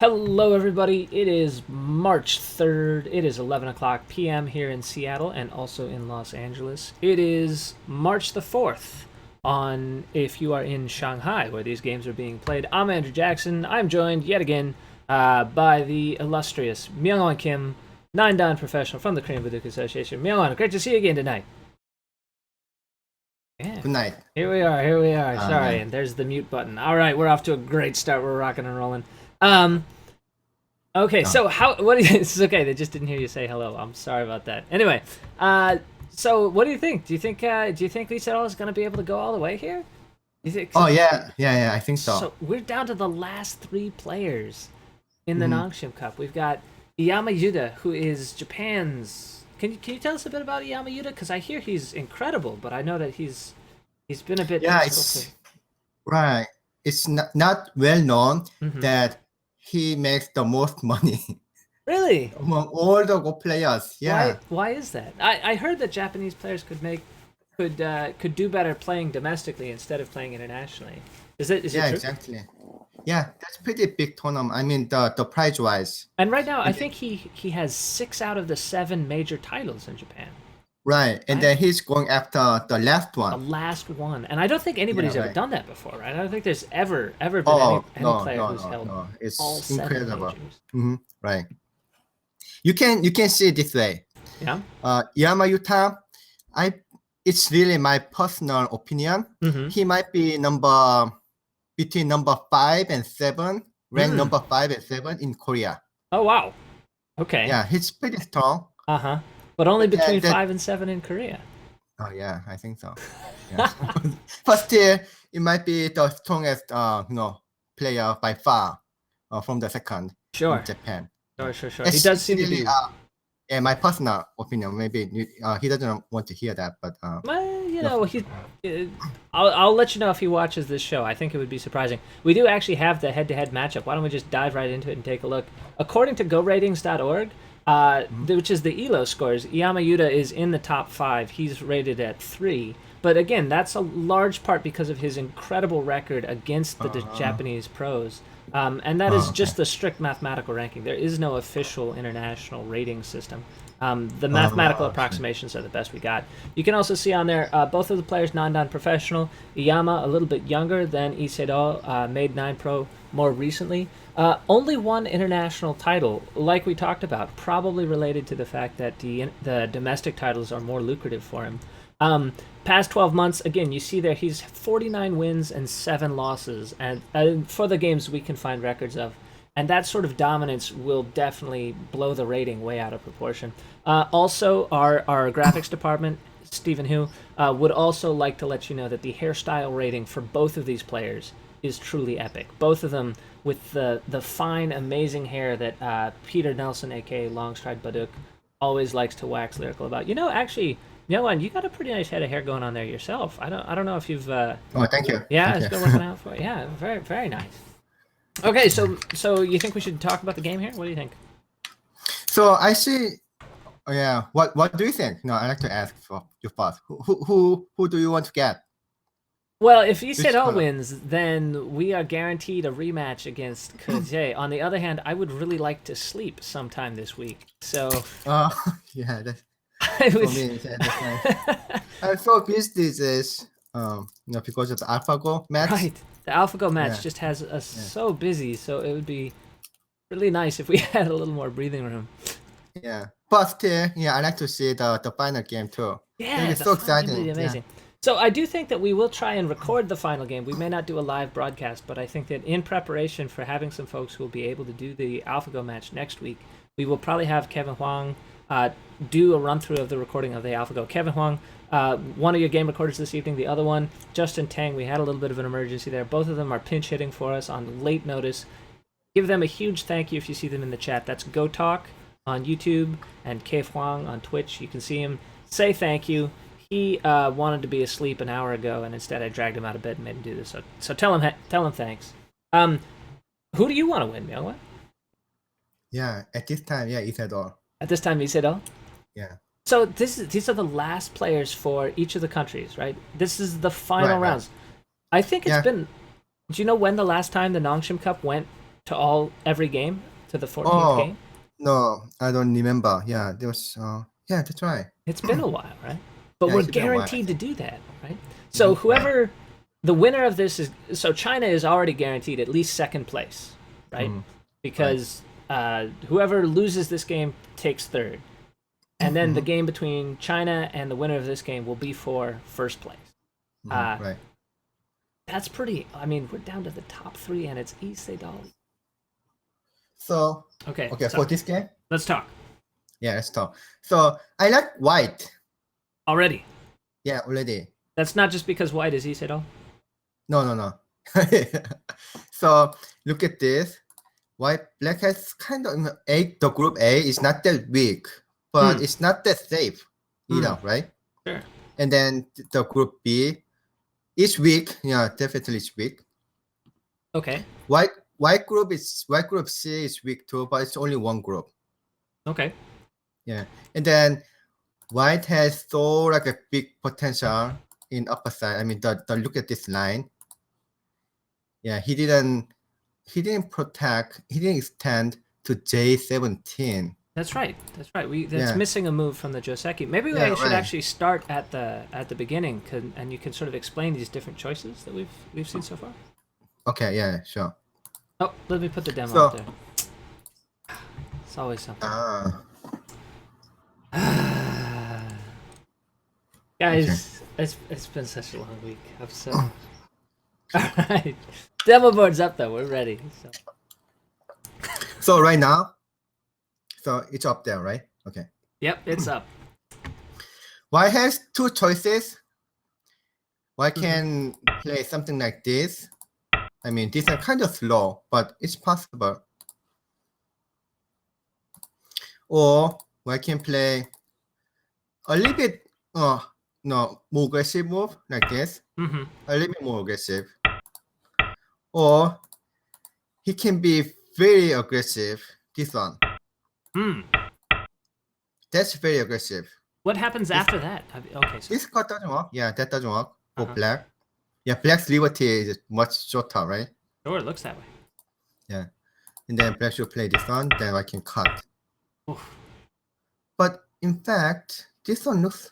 Hello, everybody. It is March 3rd. It is 11 o'clock p.m. here in Seattle and also in Los Angeles. It is March the 4th if you are in Shanghai, where these games are being played. I'm Andrew Jackson. I'm joined yet again by the illustrious Myung-won Kim, 9-dan professional from the Korean Budokan Association. Myung-won, great to see you again tonight. Yeah. Good night. Here we are. Sorry, man. and there's the mute button. All right, we're off to a great start. We're rocking and rolling. Okay, so it's okay, they just didn't hear you say hello. I'm sorry about that. Anyway, so what do you think? Do you think Lee Sedol is gonna be able to go all the way here? You think, Oh yeah, I think so. So we're down to the last three players in the Nongshim Cup. We've got Iyama Yuuta, who is Japan's. Can you tell us a bit about Iyama Yuuta? Because I hear he's incredible, but I know that he's been a bit. Yeah, it's right. It's not well known that he makes the most money Really? among all the Go players. Yeah. Why is that? I heard that Japanese players could do better playing domestically instead of playing internationally. Is it true? Exactly. Yeah, that's pretty big tournament. I mean the prize wise. And right now, I think he has 6 out of the 7 major titles in Japan. Right, and then he's going after the last The one. last one, and I don't think anybody's ever right. done that before, right? I don't think there's ever been any player who's held No. It's all 7 incredible. majors. Right. You can see it this way. Yeah. Iyama Yuuta, it's really my personal opinion. He might be between number 5 and 7, ranked number 5 and 7 in Korea. Oh wow. Okay. Yeah, he's pretty strong. But only between 5 and 7 in Korea. Oh yeah, I think so. Yeah. First year, it might be the strongest player by far from the second in Japan. Sure. He does seem really, to be. Yeah, my personal opinion. Maybe he doesn't want to hear that, but well, I'll let you know if he watches this show. I think it would be surprising. We do actually have the head-to-head matchup. Why don't we just dive right into it and take a look? According to GoRatings.org, which is the ELO scores, Iyama Yuuta is in the top 5. He's rated at 3. But again, that's a large part because of his incredible record against the Japanese pros. And that is just the strict mathematical ranking. There is no official international rating system. The mathematical approximations are the best we got. You can also see on there both of the players non-professional. Iyama, a little bit younger than Sedol, made 9 Pro more recently. Only one international title, like we talked about, probably related to the fact that the domestic titles are more lucrative for him. Past 12 months, again, you see there he's 49 wins and 7 losses, and for the games we can find records of. And that sort of dominance will definitely blow the rating way out of proportion. Also, our graphics department, Stephen Hu, would also like to let you know that the hairstyle rating for both of these players is truly epic. Both of them with the fine, amazing hair that Peter Nelson, aka Longstride Baduk, always likes to wax lyrical about. You know, actually, Myung-won, you got a pretty nice head of hair going on there yourself. I don't know if you've. Oh, thank you. Yeah, thank it's you. been working out for you. Yeah, very very nice. Okay, so you think we should talk about the game here? What do you think? So I see. Oh, yeah. What do you think? No, I like to ask for your thoughts. Who do you want to get? Well, if Sedol wins, then we are guaranteed a rematch against Koje. On the other hand, I would really like to sleep sometime this week. So. Yeah. That's, I for would... me, that's nice. I'm so busy these days. Because of the AlphaGo match. Right. The AlphaGo match just has us so busy, so it would be really nice if we had a little more breathing room. Yeah, but I like to see the final game too. Yeah, it's so exciting. Really amazing. Yeah. So I do think that we will try and record the final game. We may not do a live broadcast, but I think that in preparation for having some folks who will be able to do the AlphaGo match next week, we will probably have Kevin Huang do a run-through of the recording of the AlphaGo. Kevin Huang, one of your game recorders this evening, the other one, Justin Tang. We had a little bit of an emergency there. Both of them are pinch hitting for us on late notice. Give them a huge thank you if you see them in the chat. That's Go Talk on YouTube and Kei Huang on Twitch. You can see him. Say thank you. He wanted to be asleep an hour ago, and instead I dragged him out of bed and made him do this. So tell him thanks. Who do you want to win, Myung-won? Yeah, at this time, Sedol. At this time, Sedol? Yeah. So these are the last players for each of the countries, right? This is the final rounds. I think it's been. Do you know when the last time the Nongshim Cup went to every game to the 14th Oh game? no, I don't remember. Yeah, there was. Yeah, that's right. It's been a while, right? But Yeah, we're it's been a while, I guaranteed to think. do that, right? So whoever the winner of this is, so China is already guaranteed at least second place, right? Because whoever loses this game takes third, and then the game between China and the winner of this game will be for first place. Right. That's pretty. I mean, we're down to the top three, and it's Sedol. So Okay. for this game, Let's talk yeah, let's talk. So I like white. already. Yeah, already. That's not just because white is Sedol. No. So look at this. Black has kind of the group A is not that weak, but it's not that safe either, right? Sure. And then the group B is weak. Yeah, definitely it's weak. Okay. White group C is weak too, but it's only one group. Okay. Yeah, and then white has so like a big potential in upper side. I mean, the look at this line. Yeah, he didn't protect. He didn't extend to J17. That's right. That's right. That's missing a move from the Joseki. Maybe we should actually start at the beginning, and you can sort of explain these different choices that we've seen so far. Okay. Yeah. Sure. Oh, let me put the demo up there. It's always something. Guys, it's been such a long week. I'm so. All right, demo board's up though. We're ready. So right now, so it's up there, right? Okay. Yep, it's up. White has two choices. White can play something like this. I mean, these are kind of slow, but it's possible. Or White can play a little bit, more aggressive move like this. A little bit more aggressive. Or he can be very aggressive. This one. That's very aggressive. What happens after that? Okay, so this card doesn't work. Yeah, that doesn't work for black. Yeah, black's liberty is much shorter, right? Sure, it looks that way. Yeah, and then black should play this one. Then I can cut. Oof. But in fact, this one looks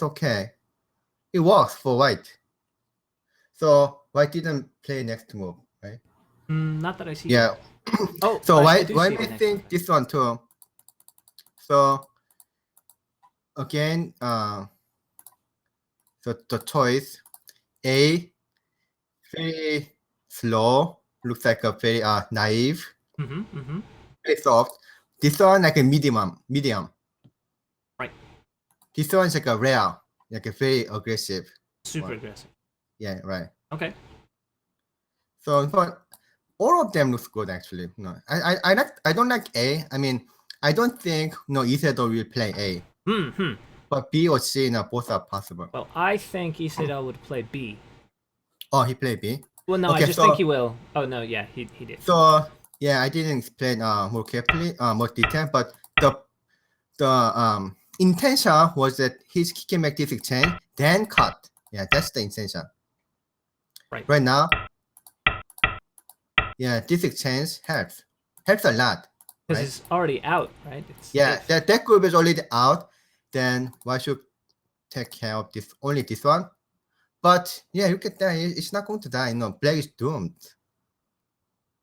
okay. It works for white. So white didn't play next move, right? Not that I see. Yeah. Oh, so white may think this one too. So again, so the choice A, very slow, looks like a very naive, very soft. This one like a medium. Right. This one is like a rare, like a very aggressive. Super aggressive. Yeah, right. Okay. So but all of them looks good actually. No, I don't like A. I mean, I don't think Isidore will play A. But B or C, both are possible. Well, I think Isidore would play B. Oh, he played B? Well, no, okay, I just think he will. Oh, no, yeah, he did. So, yeah, I didn't explain more carefully, more detail, but the intention was that he can make this exchange, then cut. Yeah, that's the intention. Right now, yeah, this exchange helps a lot. Because it's already out, right? That group is already out. Then why should take care of only this one? But yeah, look at that. It's not going to die. No, black is doomed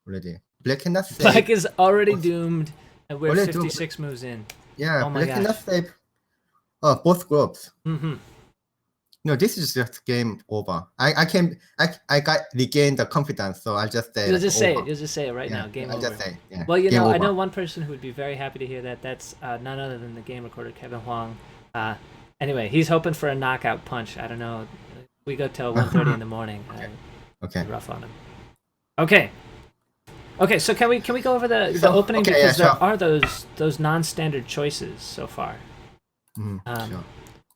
already. Black cannot save. Black is already doomed, and we're 56 moves in. Yeah, oh black cannot save both groups. No, this is just game over. I got regained the confidence, so I'll just say. You'll just say it. You'll just say it right now. Game over. Just say, yeah, well, I know one person who would be very happy to hear that. That's none other than the game recorder, Kevin Huang. Anyway, he's hoping for a knockout punch. I don't know. We go till 1:30 in the morning. Okay. Rough on him. Okay. So can we go over the opening, because there are those non-standard choices so far. Sure.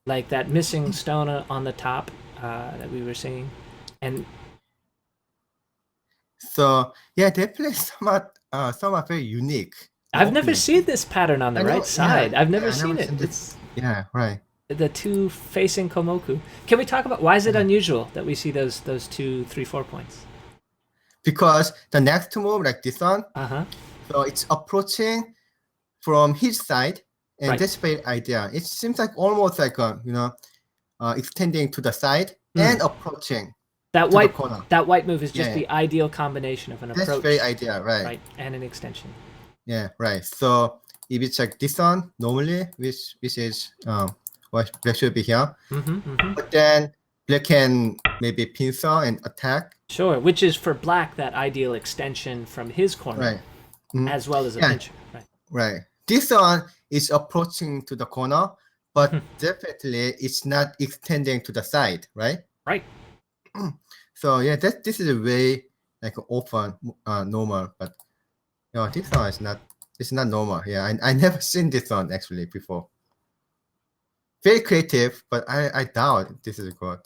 Like that missing stone on the top that we were seeing, and so yeah, they play somewhat very unique. I've never seen this pattern on the right side. I've never seen it. It's right. The two facing Komoku. Can we talk about why is it unusual that we see those 2, 3, 4 points? because the next move, like this one, so it's approaching from his side, and that's very ideal. It seems like almost like extending to the side and approaching that to white the corner. That white move is just the ideal combination of an approach. That's very ideal, right? Right, and an extension. Yeah, right. So if it's like this one normally, which is what black should be here, but then black can maybe pincer and attack. Sure, which is for black that ideal extension from his corner, as well as a pincher. Right. This one is approaching to the corner, but definitely it's not extending to the side, right? Right. So yeah, this is a way like often normal, but this one is not. It's not normal. Yeah, I never seen this one actually before. Very creative, but I doubt this is good.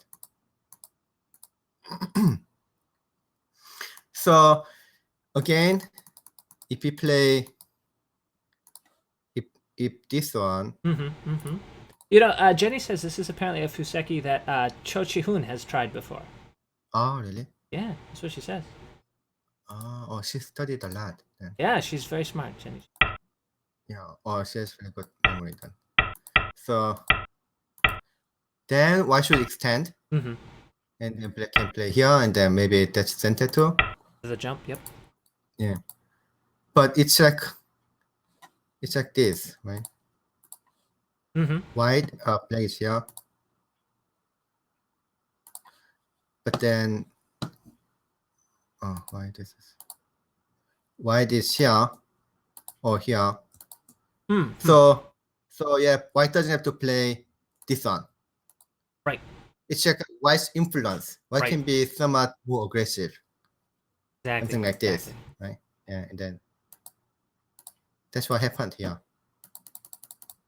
So again, if we play if this one. Jenny says this is apparently a fuseki that Cho Chi-hoon has tried before. Oh, really? Yeah, that's what she says. Oh, she studied a lot. Then. Yeah, she's very smart, Jenny. Yeah, she has very good memory then. So then why should extend? And then black can play here, and then maybe that's center too. The jump, yep. Yeah, but it's like this, right? White black is here, but then why this is white is here or here. So yeah, white doesn't have to play this one. Right. It's like white's influence. White can be somewhat more aggressive. Exactly. Something like this, right? Yeah, and then that's what happened here.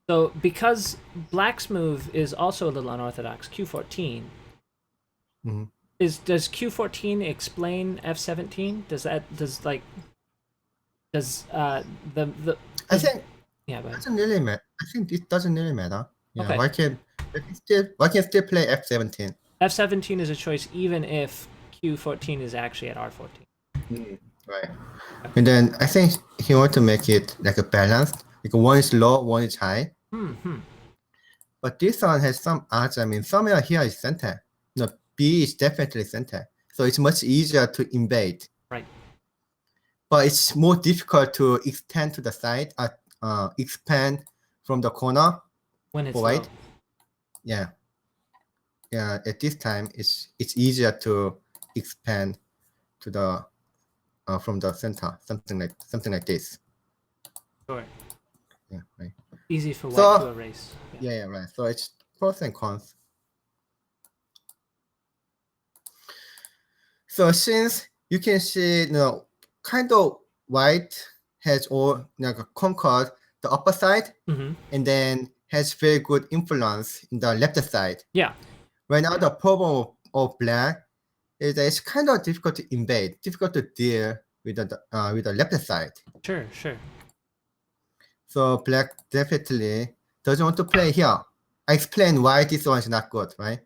So because black's move is also a little unorthodox, Q14. Does Q14 explain F17? Does the I think yeah, but it doesn't really matter. I think it doesn't really matter. Yeah, okay. why can still play F17? F17 is a choice even if Q14 is actually at R14. Right. And then I think he wants to make it like a balanced. Like one is low, one is high. But this one has some odds. I mean, somewhere here is center. No, B is definitely center. So it's much easier to invade. Right. But it's more difficult to extend to the side, expand from the corner. When it's white. low. Yeah. Yeah. At this time, it's easier to expand to the from the center, something like this. Sure. Yeah. Right. Easy for white to erase. Yeah. Right. So it's pros and cons. So since you can see, kind of white has all conquered the upper side, and then has very good influence in the left side. Yeah. Right now, the problem of black is that it's kind of difficult to invade, difficult to deal with the left side. Sure. So black definitely doesn't want to play here. I explained why this one is not good, right?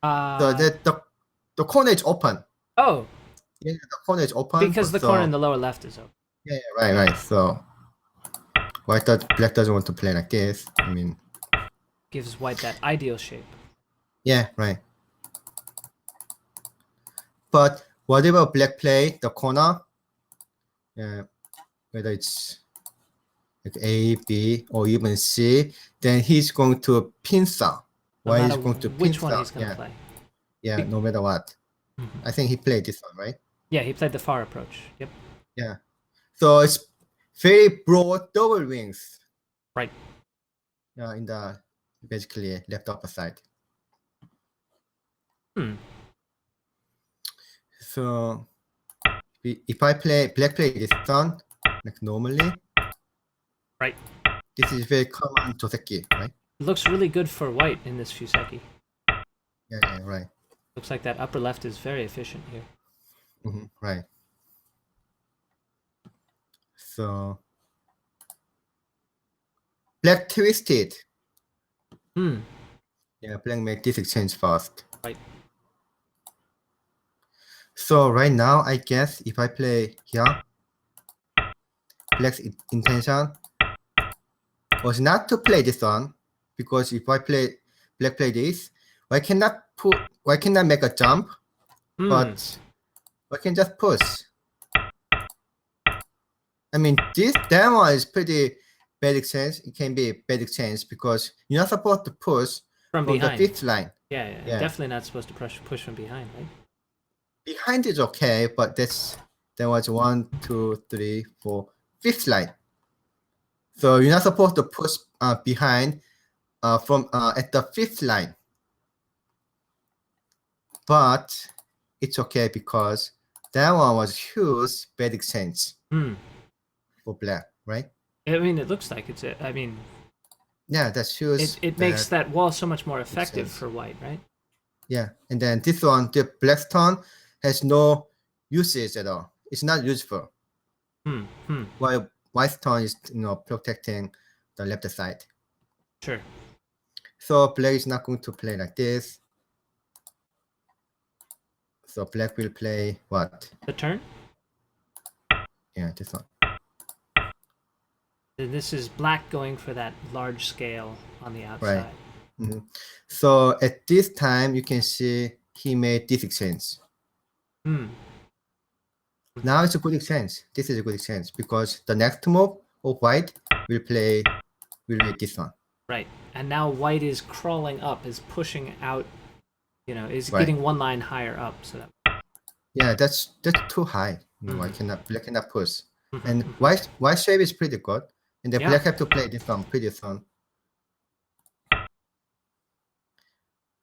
So that the corner is open. Oh. Yeah, the corner is open. Because the corner in the lower left is open. Yeah, right. So black doesn't want to play like this. I mean, gives white that ideal shape. Yeah, right. But whatever black play, the corner, whether it's like A, B, or even C, then he's going to pincer. Why he's going to pincer? Which one he's going to play? Yeah, no matter what. I think he played this one, right? Yeah, he played the far approach. Yep. Yeah. So it's very broad double wings. Right. In the basically left upper side. So if I play black play this turn, like normally, right? This is very common Joseki, right? It looks really good for white in this Fuseki. Yeah, right. Looks like that upper left is very efficient here. Right. So black twisted. Yeah, black make this exchange fast. Right. So right now, I guess if I play here, black's intention was not to play this one, because if I play black play this, I cannot make a jump, but I can just push. I mean, that one is pretty bad exchange. It can be a bad exchange because you're not supposed to push From the behind. 5th line. Yeah, definitely not supposed to push from behind, right? Behind is okay, but there was 1, 2, 3, 4, 5th line. So you're not supposed to push behind from at the 5th line. But it's okay because that one was huge bad exchange for black, right? I mean, it looks like it's. I mean, yeah, that's huge. It makes that wall so much more effective for white, right? Yeah, and then this one, the black stone has no usage at all. It's not useful. While white stone is protecting the left side. Sure. So black is not going to play like this. So black will play what? The turn? Yeah, this one. And this is black going for that large scale on the outside. Right. So at this time, you can see he made this exchange. Now it's a good exchange. This is a good exchange because the next move of white will play this one. Right. And now white is crawling up, is pushing out, is getting one line higher up. So that. Yeah, that's too high. Black cannot push. And white shape is pretty good. And the black have to play this one pretty soon.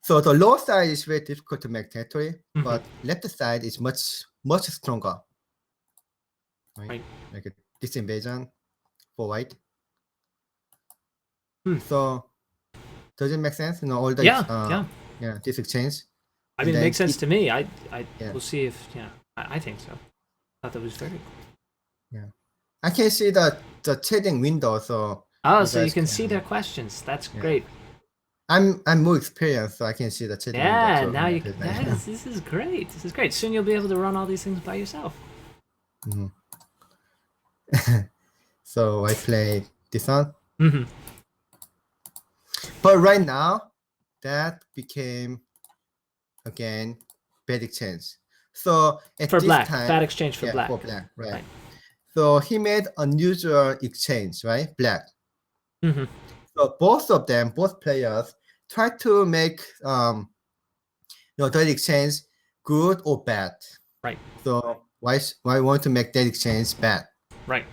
So the low side is very difficult to make territory, but left side is much stronger. Right? Like a disinvasion for white. So does it make sense? All the this exchange. I mean, it makes sense to me. I we'll see if I think so. I thought that was very cool. Yeah, I can see the chatting window. So so you can see their questions. That's great. I'm more experienced, so I can see the chatting window. Yeah, now you can. This is great. This is great. Soon you'll be able to run all these things by yourself. So I play this one. But right now, that became again bad exchange. So at for this black, time, bad exchange for black. For black, right. So he made unusual exchange, right? Black. So both players try to make that exchange good or bad. Right. So why want to make that exchange bad? Right.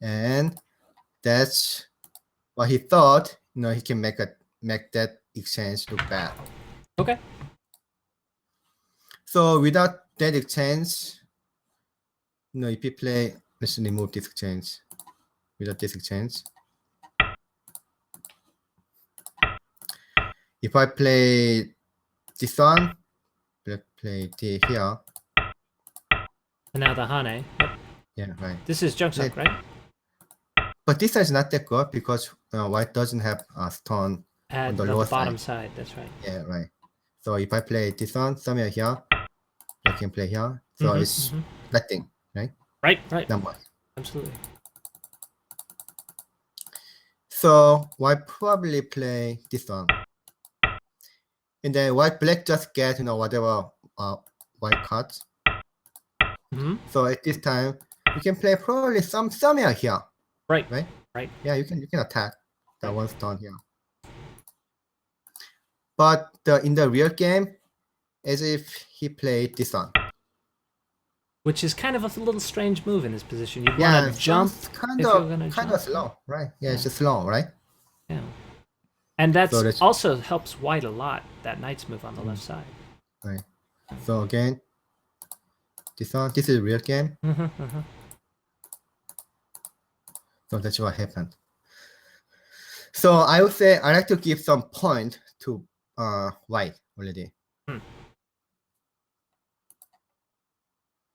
And that's what he thought. He can make that exchange look bad. Okay. So without that exchange, if you play, let's remove this exchange. Without this exchange, if I play this one, play D here. And now the Hane. Yep. Yeah, right. This is Jungsuk, right? But this is not that good because white doesn't have a stone on the lower bottom side. That's right. Yeah, right. So if I play this one somewhere here, I can play here. So it's nothing, right? Right. Number. Absolutely. So white probably play this one. And then black just get whatever white cards. So at this time, you can play probably somewhere here. Right. Yeah, you can attack that one stone here. But in the real game, as if he played this one. Which is kind of a little strange move in this position. You want to jump. Kind of slow, right? Yeah, it's just slow, right? Yeah. And that's also helps white a lot, that knight's move on the left side. Right. So again, this is a real game. So that's what happened. So I would say I like to give some point to white already.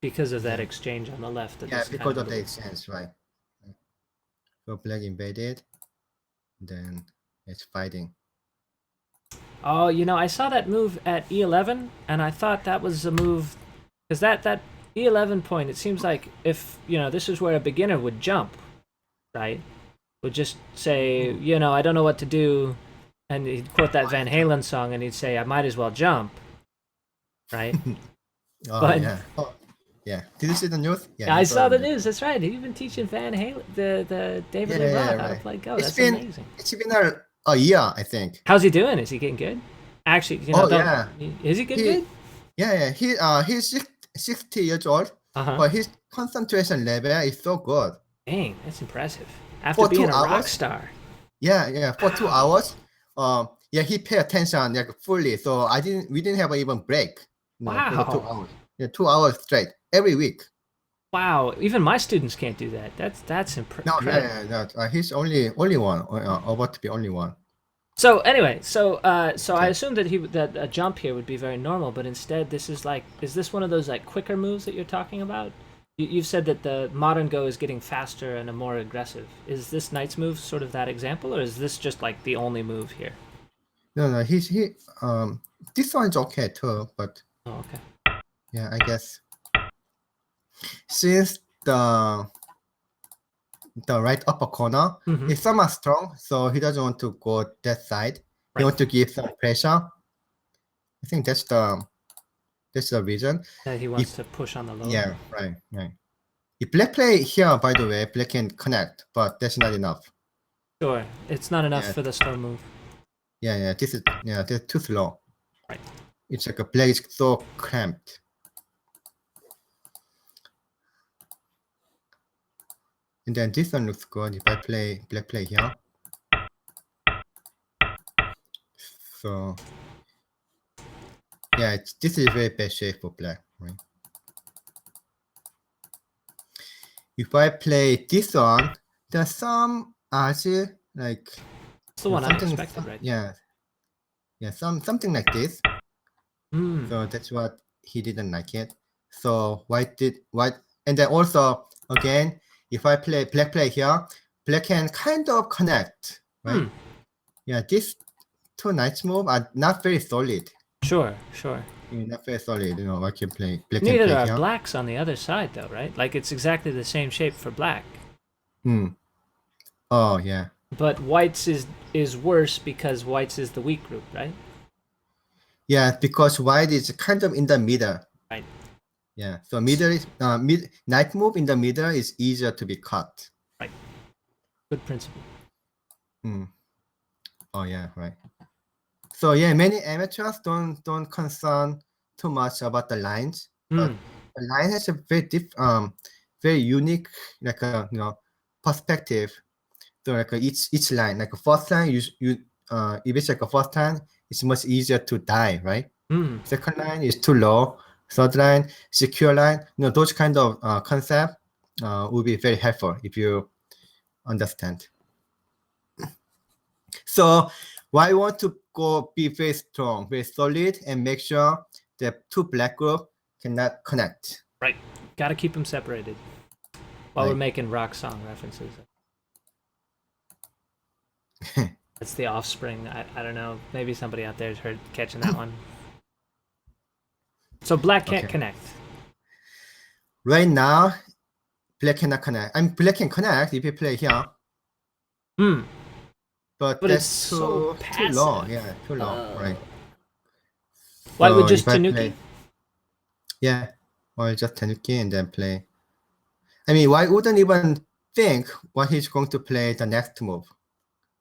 Because of that exchange on the left. Yeah, because of the exchange, right. So black invaded, then it's fighting. Oh, I saw that move at E11, and I thought that was a move Because that E11 point, it seems like if this is where a beginner would jump, right? Would just say, I don't know what to do, and he'd quote that Van Halen song, and he'd say, I might as well jump, right? Oh But yeah. Oh, yeah. Did you see the news? Yeah, I you saw the news. news. That's right. He's been teaching Van Halen, the David Yeah, Lee yeah, Roth how to right. play Go. It's That's been amazing. it's been a year, I think. How's he doing? Is he getting good? Actually, Oh don't. yeah. Is he good? He Good? yeah. He's 60 years old, Uh huh. but his concentration level is so good. Dang, that's impressive. After For being two a rock hours. star. Yeah. For 2 hours. Yeah, he paid attention like fully. So we didn't have even break. For the 2 Wow. hours. Yeah, 2 hours straight every week. Wow. Even my students can't do that. That's No, incredible. he's only one, about to be only one. So anyway, so I Okay. assumed that a jump here would be very normal, but instead this is this one of those like quicker moves that you're talking about? You've said that the modern Go is getting faster and more aggressive. Is this Knight's move sort of that example, or is this just like the only move here? No, he this one's okay too, but Oh, okay. yeah, I guess since the right upper corner Mm-hmm. is somewhat strong, so he doesn't want to go that side. He Right. wants to give some pressure. I think that's the reason. That he wants to push on the low. Yeah, right. If black play here, by the way, black can connect, but that's not enough. Sure, it's not enough Yeah. for the slow move. Yeah. This is too slow. Right. It's like a black is so cramped. And then this one looks good if I play black play here. So yeah, this is very bad shape for black, right? If I play this one, there's some actually like It's the one I expected, right? Yeah, something like this. Mm. So that's what he didn't like it. So white, and then also again, if I play black play here, black can kind of connect, right? Yeah, these two knights move are not very solid. Sure. Not very solid. I can play black. Neither can play are here. blacks on the other side, though, right? Like it's exactly the same shape for black. Oh yeah. But whites is worse because whites is the weak group, right? Yeah, because white is kind of in the middle. Right. Yeah, so middle is knight move in the middle is easier to be cut. Right. Good principle. Oh yeah, right. So yeah, many amateurs don't concern too much about the lines, but the line has a very unique like a perspective. So like each line, like a first line, if it's like a first line, it's much easier to die, right? Second line is too low. Third line, secure line. Those kind of concept will be very helpful if you understand. So why I want to be very strong, very solid, and make sure the two black group cannot connect. Right. Got to keep them separated. While we're making rock song references. It's the Offspring. I don't know. Maybe somebody out there is catching that one. So black can't connect. Right now, black cannot connect. Black can connect if you play here. But that's too low. Yeah, too low. Right. White would just Tanuki? Yeah. Or just Tanuki and then play. I mean, white wouldn't even think what he's going to play the next move.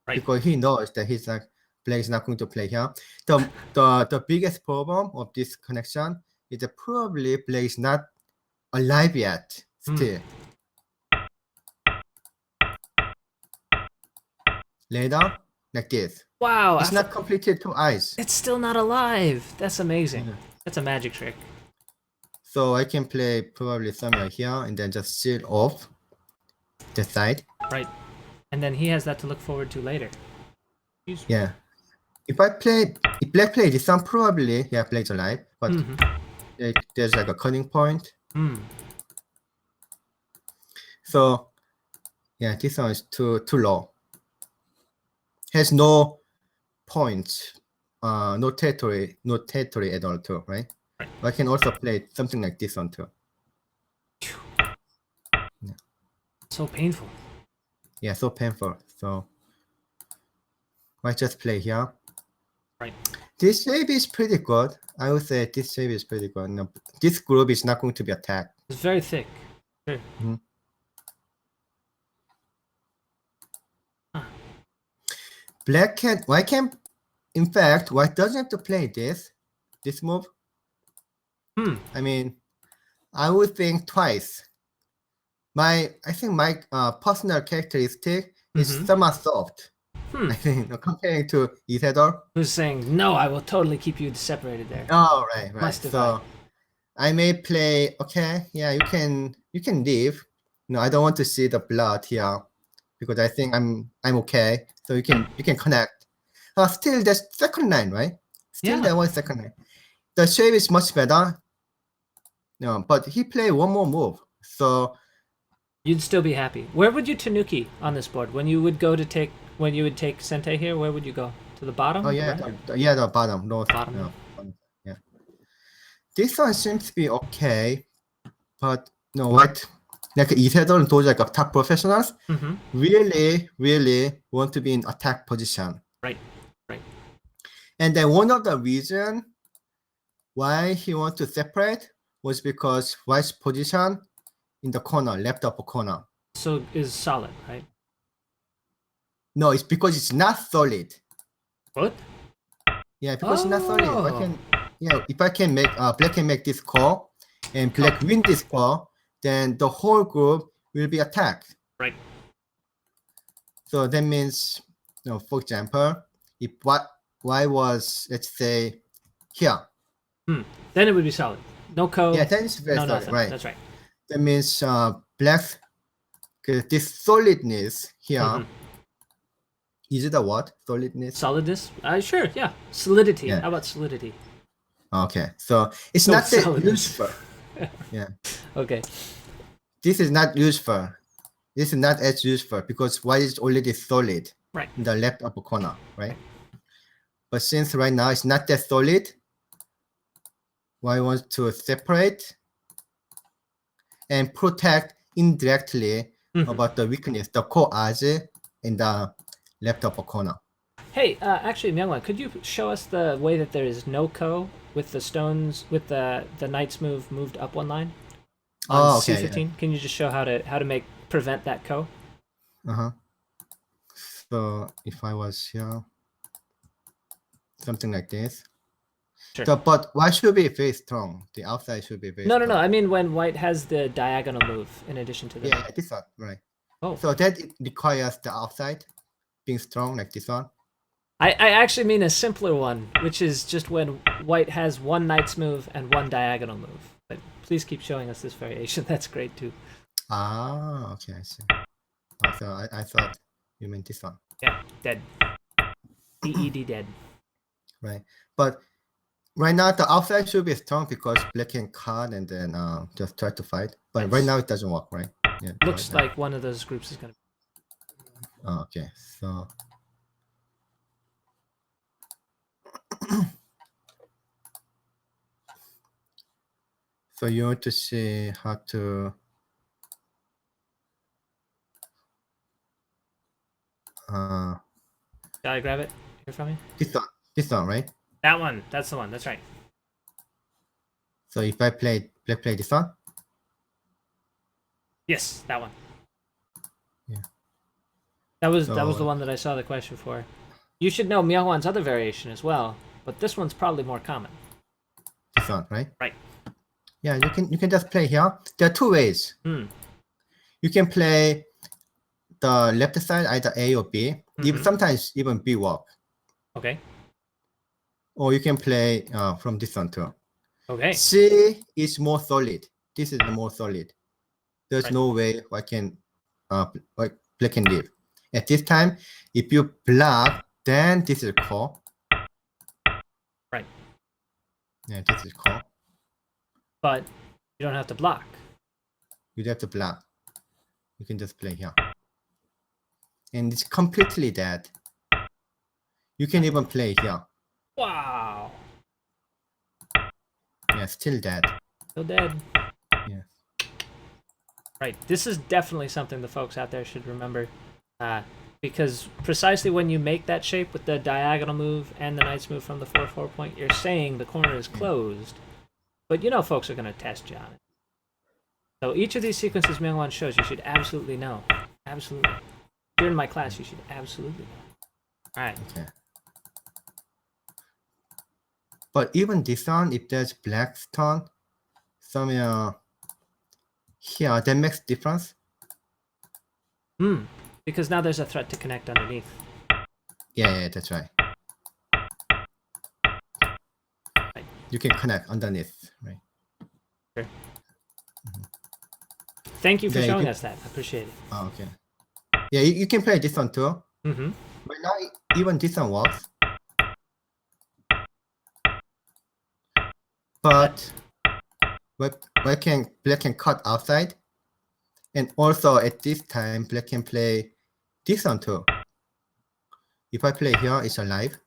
Right. Because he knows that he's like black is not going to play here. The biggest problem of this connection is that probably black is not alive yet still. Lay down like this. Wow. It's not completed 2 eyes. It's still not alive. That's amazing. That's a magic trick. So I can play probably somewhere here and then just seal off the side. Right. And then he has that to look forward to later. Yeah. If black play this one, probably black's alive, but there's like a cutting point. So yeah, this one is too low. Has no points, no territory at all too, right? Right. I can also play something like this one too. Yeah. So painful. Yeah, so painful. So I just play here. Right. This shape is pretty good. I would say this shape is pretty good. No, this group is not going to be attacked. It's very thick. Sure. Black can, white can, in fact, white doesn't have to play this move. I mean, I would think twice. I think my personal characteristic is somewhat soft. I think comparing to Sedol. Who's saying, no, I will totally keep you separated there. Oh, right. Must So divide. I may play, okay, yeah, you can leave. No, I don't want to see the blood here because I think I'm okay. So you can connect. Still there's second line, right? Still there was second line. The shape is much better. No, but he played one more move. So you'd still be happy. Where would you Tanuki on this board? When you would take Sente here, where would you go? To the bottom? oh yeah, the bottom, north. Bottom. No, yeah. This one seems to be okay, but no, what? Like Isedol and those like top professionals really want to be in attack position. Right. And then one of the reason why he wants to separate was because white's position in the corner, left upper corner. So is solid, right? No, it's because it's not solid. What? Yeah, because it's not solid. If I can make black can make this call and black win this call, then the whole group will be attacked. Right. So that means, for example, if white was, let's say, here. Then it would be solid. No code. Yeah, then it's very solid, nothing. right? That's right. That means black, this solidness here. Is it a what? Solidness? Solidness? Sure, yeah. Solidity. Yeah. How about solidity? Okay, so it's not that solidness. useful. Yeah. Okay. This is not useful. This is not as useful because white is already solid. Right. In the left upper corner, right? But since right now it's not that solid, white wants to separate and protect indirectly about the weakness, the core edge in the left upper corner. Hey, actually, Myungwan, could you show us the way that there is no ko with the stones, with the knight's moved up one line on okay, C15? Yeah. Can you just show how to prevent that ko? So if I was here, something like this. Sure. So, but white should be very strong. The outside should be very strong. No. I mean when white has the diagonal move in addition to the... Yeah, this one, right. Oh. So that it requires the outside being strong like this one. I actually mean a simpler one, which is just when white has one knight's move and one diagonal move. But please keep showing us this variation. That's great too. Ah, okay, I see. Oh, so I thought you meant this one. Yeah, dead. DED dead. Right, but right now the outside should be strong because black can cut and then just try to fight. But right now it doesn't work, right? Yeah. Looks like one of those groups is gonna. Oh, okay, so. So you want to see how to Shall I grab it here from you? this one, right? That one. That's the one. That's right. So if I play black play this one? Yes, that one. Yeah. That was the one that I saw the question for. You should know Myungwan's other variation as well, but this one's probably more common. This one, right? Right. Yeah, you can just play here. There are two ways. You can play the left side, either A or B. Sometimes even B work. Okay. Or you can play from this one too. Okay. C is more solid. This is the more solid. There's no way I can black can leave. At this time, if you block, then this is core. Right. Yeah, this is core. But you don't have to block. You don't have to block. You can just play here. And it's completely dead. You can even play here. Wow. Yeah, still dead. Still dead. Yeah. Right. This is definitely something the folks out there should remember. Because precisely when you make that shape with the diagonal move and the knight's move from the 4/4 point, you're saying the corner is closed. But you know folks are going to test you on it. So each of these sequences Myungwon shows, you should absolutely know. Absolutely. If you're in my class, you should absolutely know. Alright. Okay. But even this one, if there's black stone somewhere here, that makes difference. Because now there's a threat to connect underneath. Yeah, that's right. You can connect underneath, right? Sure. Thank you for showing us that. I appreciate it. Oh, okay. Yeah, you can play this one too. Mm-hmm. But now even this one works. But black can cut outside. And also at this time, black can play this one too. If I play here, it's alive.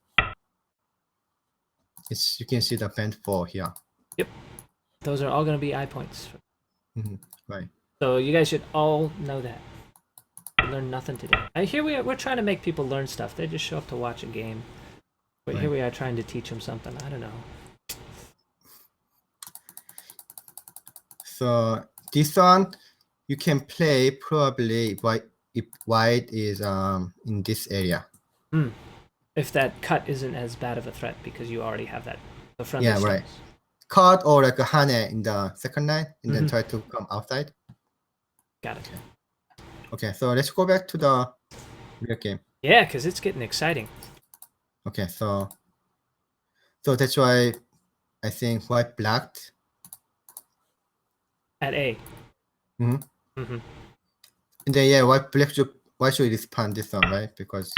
You can see the band 4 here. Yep. Those are all going to be eye points. Right. So you guys should all know that. We learned nothing today. Here we're trying to make people learn stuff. They just show up to watch a game. But here we are trying to teach them something. I don't know. So this one, you can play probably if white is in this area. If that cut isn't as bad of a threat because you already have that the front. Yeah, right. Cut or like a hane in the second line and then try to come outside. Got it. Okay, so let's go back to the real game. Yeah, because it's getting exciting. Okay, so that's why I think white blocked. At A. And then why should respond this one, right? Because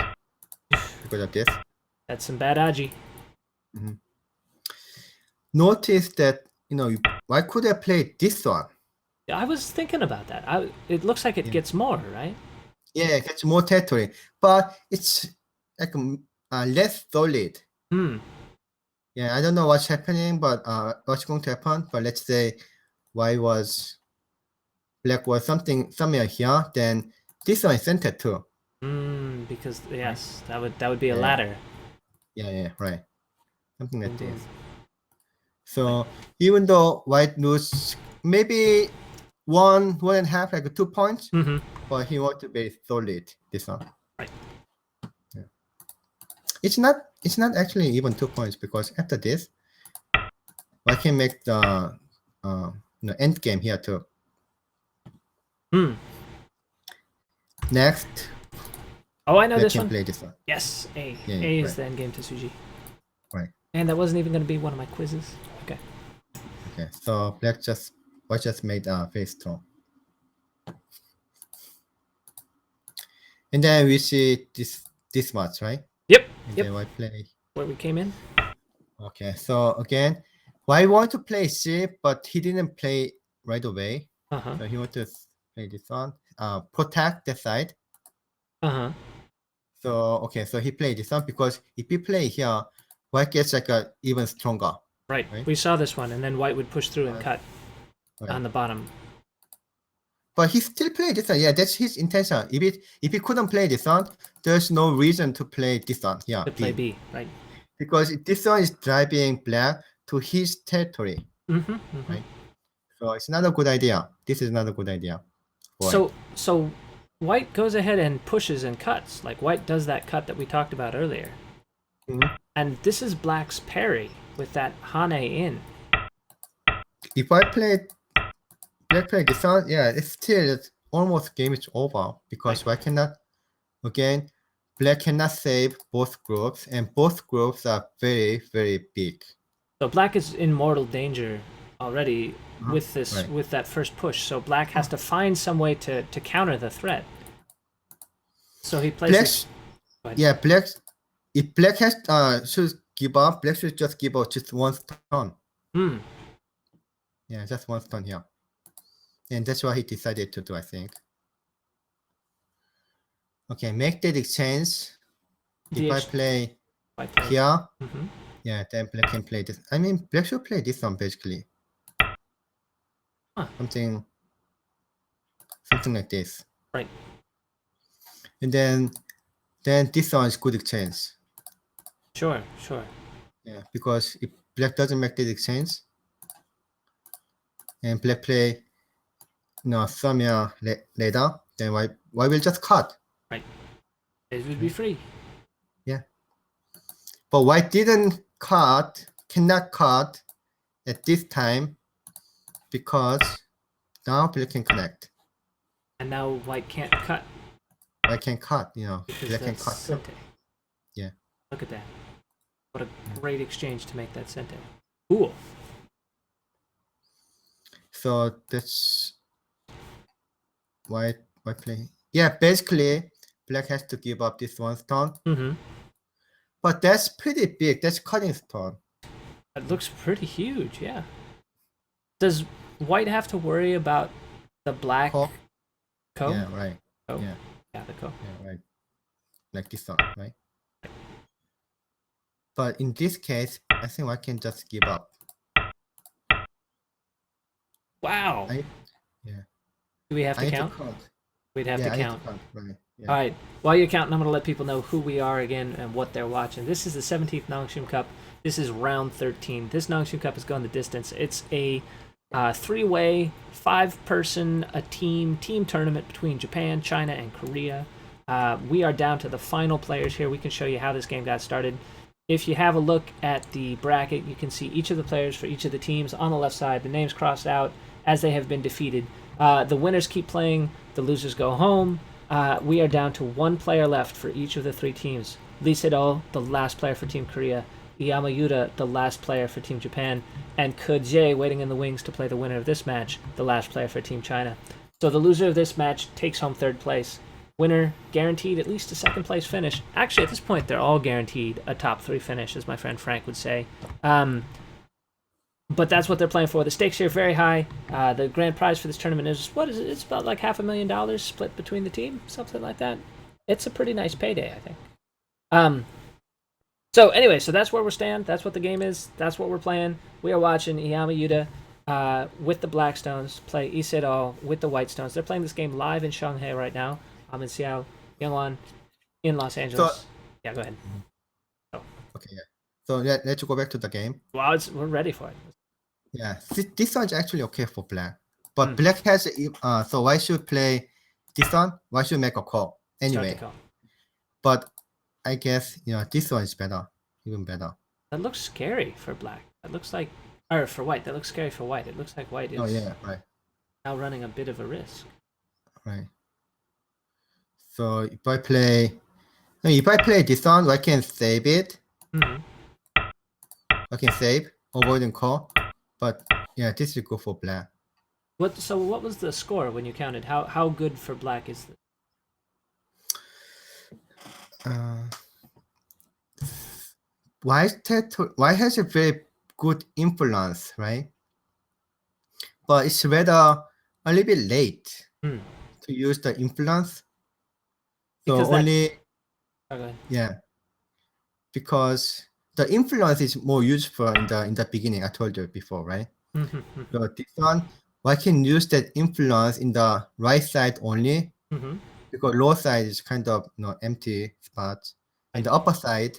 of this. That's some bad agi. Notice that, why could I play this one? Yeah, I was thinking about that. It looks like it gets more, right? Yeah, it gets more territory, but it's like less solid. Yeah, I don't know what's happening, but what's going to happen. But let's say black was somewhere here, then this one is centered too. Because yes, that would be a ladder. Yeah, right. Something like this. So even though white lose maybe 1.5, like 2 points, but he wants to be solid this one. Right. Yeah. It's not actually even 2 points because after this, I can make the end game here too. Next. Oh, I know this one. Play this one. Yes, A. Yeah, A is the end game to Suji. Right. And that wasn't even going to be one of my quizzes. Okay. Okay, so white just made face strong. And then we see this much, right? Yep. And then white play where we came in. Okay, so again, white want to play C, but he didn't play right away. So he want to play this one. Protect the side. So so he played this one because if he play here, white gets like even stronger. Right. We saw this one, and then white would push through and cut on the bottom. But he still played this one. Yeah, that's his intention. If he couldn't play this one, there's no reason to play this one. Yeah, to play B, right? Because this one is driving black to his territory. Right. So it's not a good idea. This is not a good idea. So white goes ahead and pushes and cuts. Like white does that cut that we talked about earlier. And this is black's parry with that hane in. If I play this one, yeah, it's almost game is over because white cannot, again, black cannot save both groups, and both groups are very, very big. So black is in mortal danger already with this with that first push. So black has to find some way to counter the threat. So he plays. Black. If black has should give up, black should just give up just one stone. Yeah, just one stone here, and that's what he decided to do, I think. Okay, make that exchange. If I play here, yeah, then black can play this. I mean, black should play this one basically. Huh. something like this. Right. And then this one is good exchange. Sure. Yeah, because if black doesn't make this exchange, and black play, some later, then why will just cut? Right. It would be free. Yeah. But white cannot cut at this time because now black can connect. And now white can't cut. White can cut, Because black can that's cut. sente. Yeah. Look at that. What a great exchange to make that sente. Cool. So that's white play. Yeah, basically black has to give up this one stone. Mm-hmm. But that's pretty big. That's cutting stone. It looks pretty huge, yeah. Does white have to worry about the black Ko? ko? Yeah, right. Ko? Yeah, the ko. yeah, right. Like this one, right? But in this case, I think I can just give up. Wow. Yeah. Do we have to I count? need to count. We'd have to I count. need to count. Right. Yeah. All right. While you're counting, I'm going to let people know who we are again and what they're watching. This is the 17th Nongshim Cup. This is round 13. This Nongshim Cup is going the distance. It's a three-way, five-person, team tournament between Japan, China, and Korea. We are down to the final players here. We can show you how this game got started. If you have a look at the bracket, you can see each of the players for each of the teams on the left side. The names crossed out as they have been defeated. The winners keep playing. The losers go home. We are down to one player left for each of the three teams. Sedol, the last player for Team Korea. Iyama Yuuta, the last player for Team Japan. And Jae waiting in the wings to play the winner of this match, the last player for Team China. So the loser of this match takes home third place. Winner guaranteed at least a second place finish. Actually, at this point, they're all guaranteed a top three finish, as my friend Frank would say. But that's what they're playing for. The stakes here are very high. The grand prize for this tournament is, what is it? It's about like $500,000 split between the team, something like that. It's a pretty nice payday, I think. So anyway, so that's where we stand. That's what the game is. That's what we're playing. We are watching Iyama Yuuta with the Blackstones play Sedol with the Whitestones. They're playing this game live in Shanghai right now. I'm in Seattle, Yonglun in Los Angeles. So, yeah, go ahead. Okay, yeah. So let's go back to the game. Well, we're ready for it. Yeah, this one's actually okay for black. But black has, so why should play this one? Why should make a call? Anyway. Call. But I guess, this one is better, even better. That looks scary for black. That looks like, or for white. That looks scary for white. It looks like white is right. now running a bit of a risk. Right. So if I play this one, I can save it. Mm-hmm. I can save, avoid and call. But yeah, this will go for black. So what was the score when you counted? How good for black is this? White has a very good influence, right? But it's rather a little bit late to use the influence. So because because the influence is more useful in the beginning. I told you before, right? So this one, I can use that influence in the right side only, because lower side is kind of empty spots, and the upper side,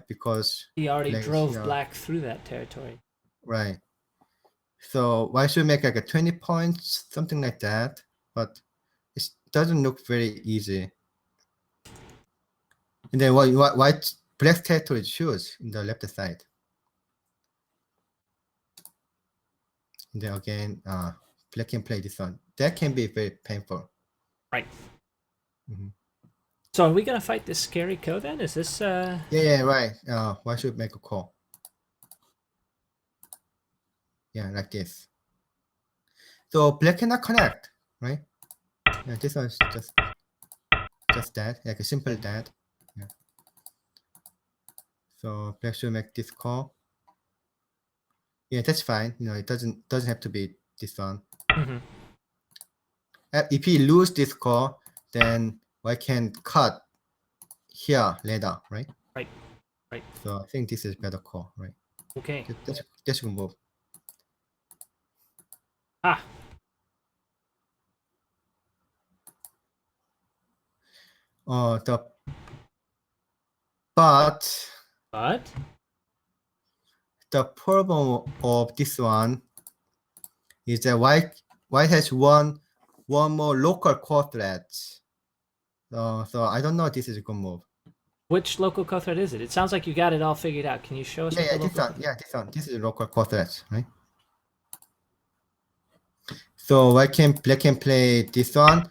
because he already drove black through that territory. Right. So I should make like a 20 points, something like that, but it doesn't look very easy. And then white black territory choose in the left side. And then again, black can play this one. That can be very painful. Right. So are we gonna fight this scary ko then? Is this Yeah, right. Why should make a call? Yeah, like this. So black cannot connect, right? Yeah, this one's just that, like a simple that. Yeah. So black should make this call. Yeah, that's fine. It doesn't have to be this one. If he lose this call, then I can cut here later, right? Right. So I think this is better call, right? Okay. That's a move. Ah, The but but the problem of this one is that white has one more local core threat. So I don't know if this is a good move. which local core threat is it? It sounds like you got it all figured out. Can you show us what the This local? one. Yeah, this one. This is a local core threat, right? So black can play this one,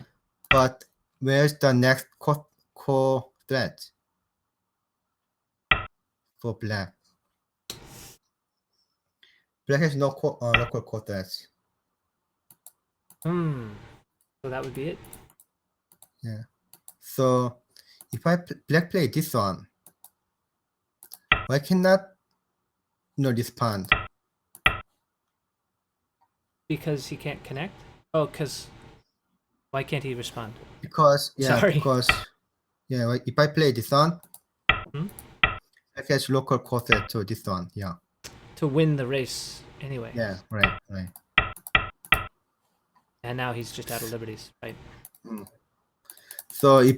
but where's the next core threat for black? Black has no local core threats. So that would be it. Yeah. So if black play this one, why cannot respond? Because he can't connect. Oh, because why can't he respond? Because Sorry. if I play this one, Hmm? I catch local core threat to this one. Yeah. To win the race anyway. Yeah. Right. And now he's just out of liberties, right? So if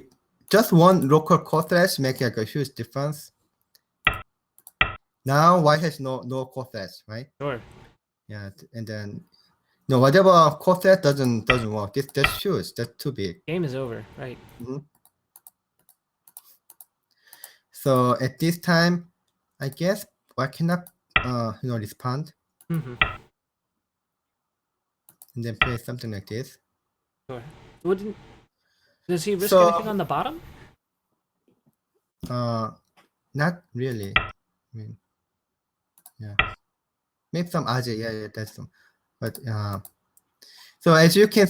just one local core threat make like a huge difference. Now white has no core threats, right? Sure. Yeah, and then whatever core threat doesn't work. That's huge. That's too big. Game is over, right? So at this time, I guess I cannot respond Mm-hmm. and then play something like this. Sure. Does he risk So- anything on the bottom? Not really. I mean, yeah, maybe some Ajay. Yeah, that's some. But so as you can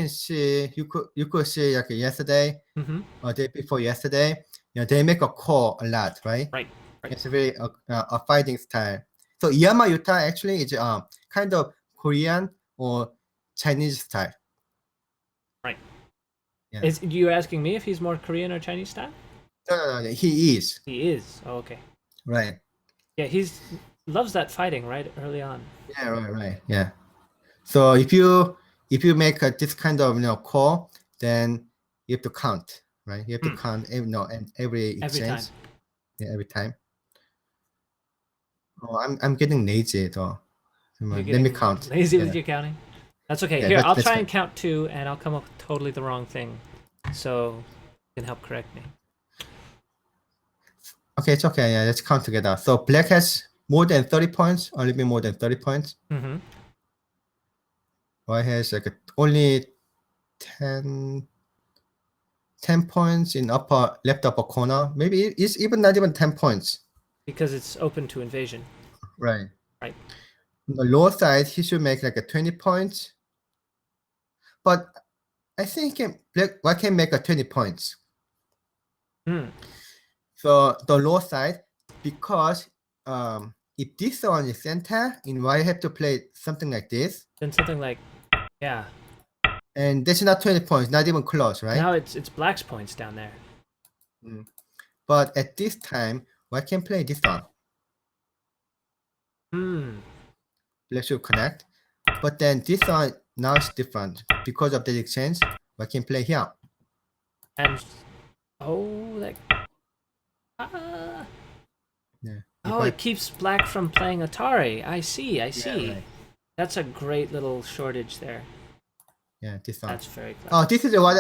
see, you could see like yesterday Mm-hmm. or day before yesterday, they make a call a lot, right? Right. It's a very a fighting style. So Iyama Yuuta actually is kind of Korean or Chinese style. Right. Yeah. You asking me if he's more Korean or Chinese style? No, he is. He is. Oh, okay. Right. Yeah, loves that fighting right early on. Yeah, right. Yeah. So if you make this kind of call, then you have to count, right? You have to count every exchange. Every time. Yeah, every time. Oh, I'm getting lazy though. Let me count. Lazy Yeah. with your counting. That's okay. Yeah, Here, I'll that's try fine. and count 2, and I'll come up with totally the wrong thing. So you can help correct me. Okay, it's okay. Yeah, let's count together. So black has more than 30 points, a little bit more than 30 points. Mm-hmm. White has like only 10 points in left upper corner. Maybe it's even not even 10 points. Because it's open to invasion. Right. Right. On the lower side, he should make like a 20 points. But I think white can make a 20 points. So the lower side, because if this one is center, in white have to play something like this. Then something like, yeah. And that's not 20 points, not even close, right? Now it's black's points down there. But at this time, white can play this one. Black should connect. But then this one now is different. Because of the exchange, white can play here. And Yeah. it keeps black from playing Atari. I see. Right. That's a great little shortage there. Yeah, this one. That's very clever. Oh, this is what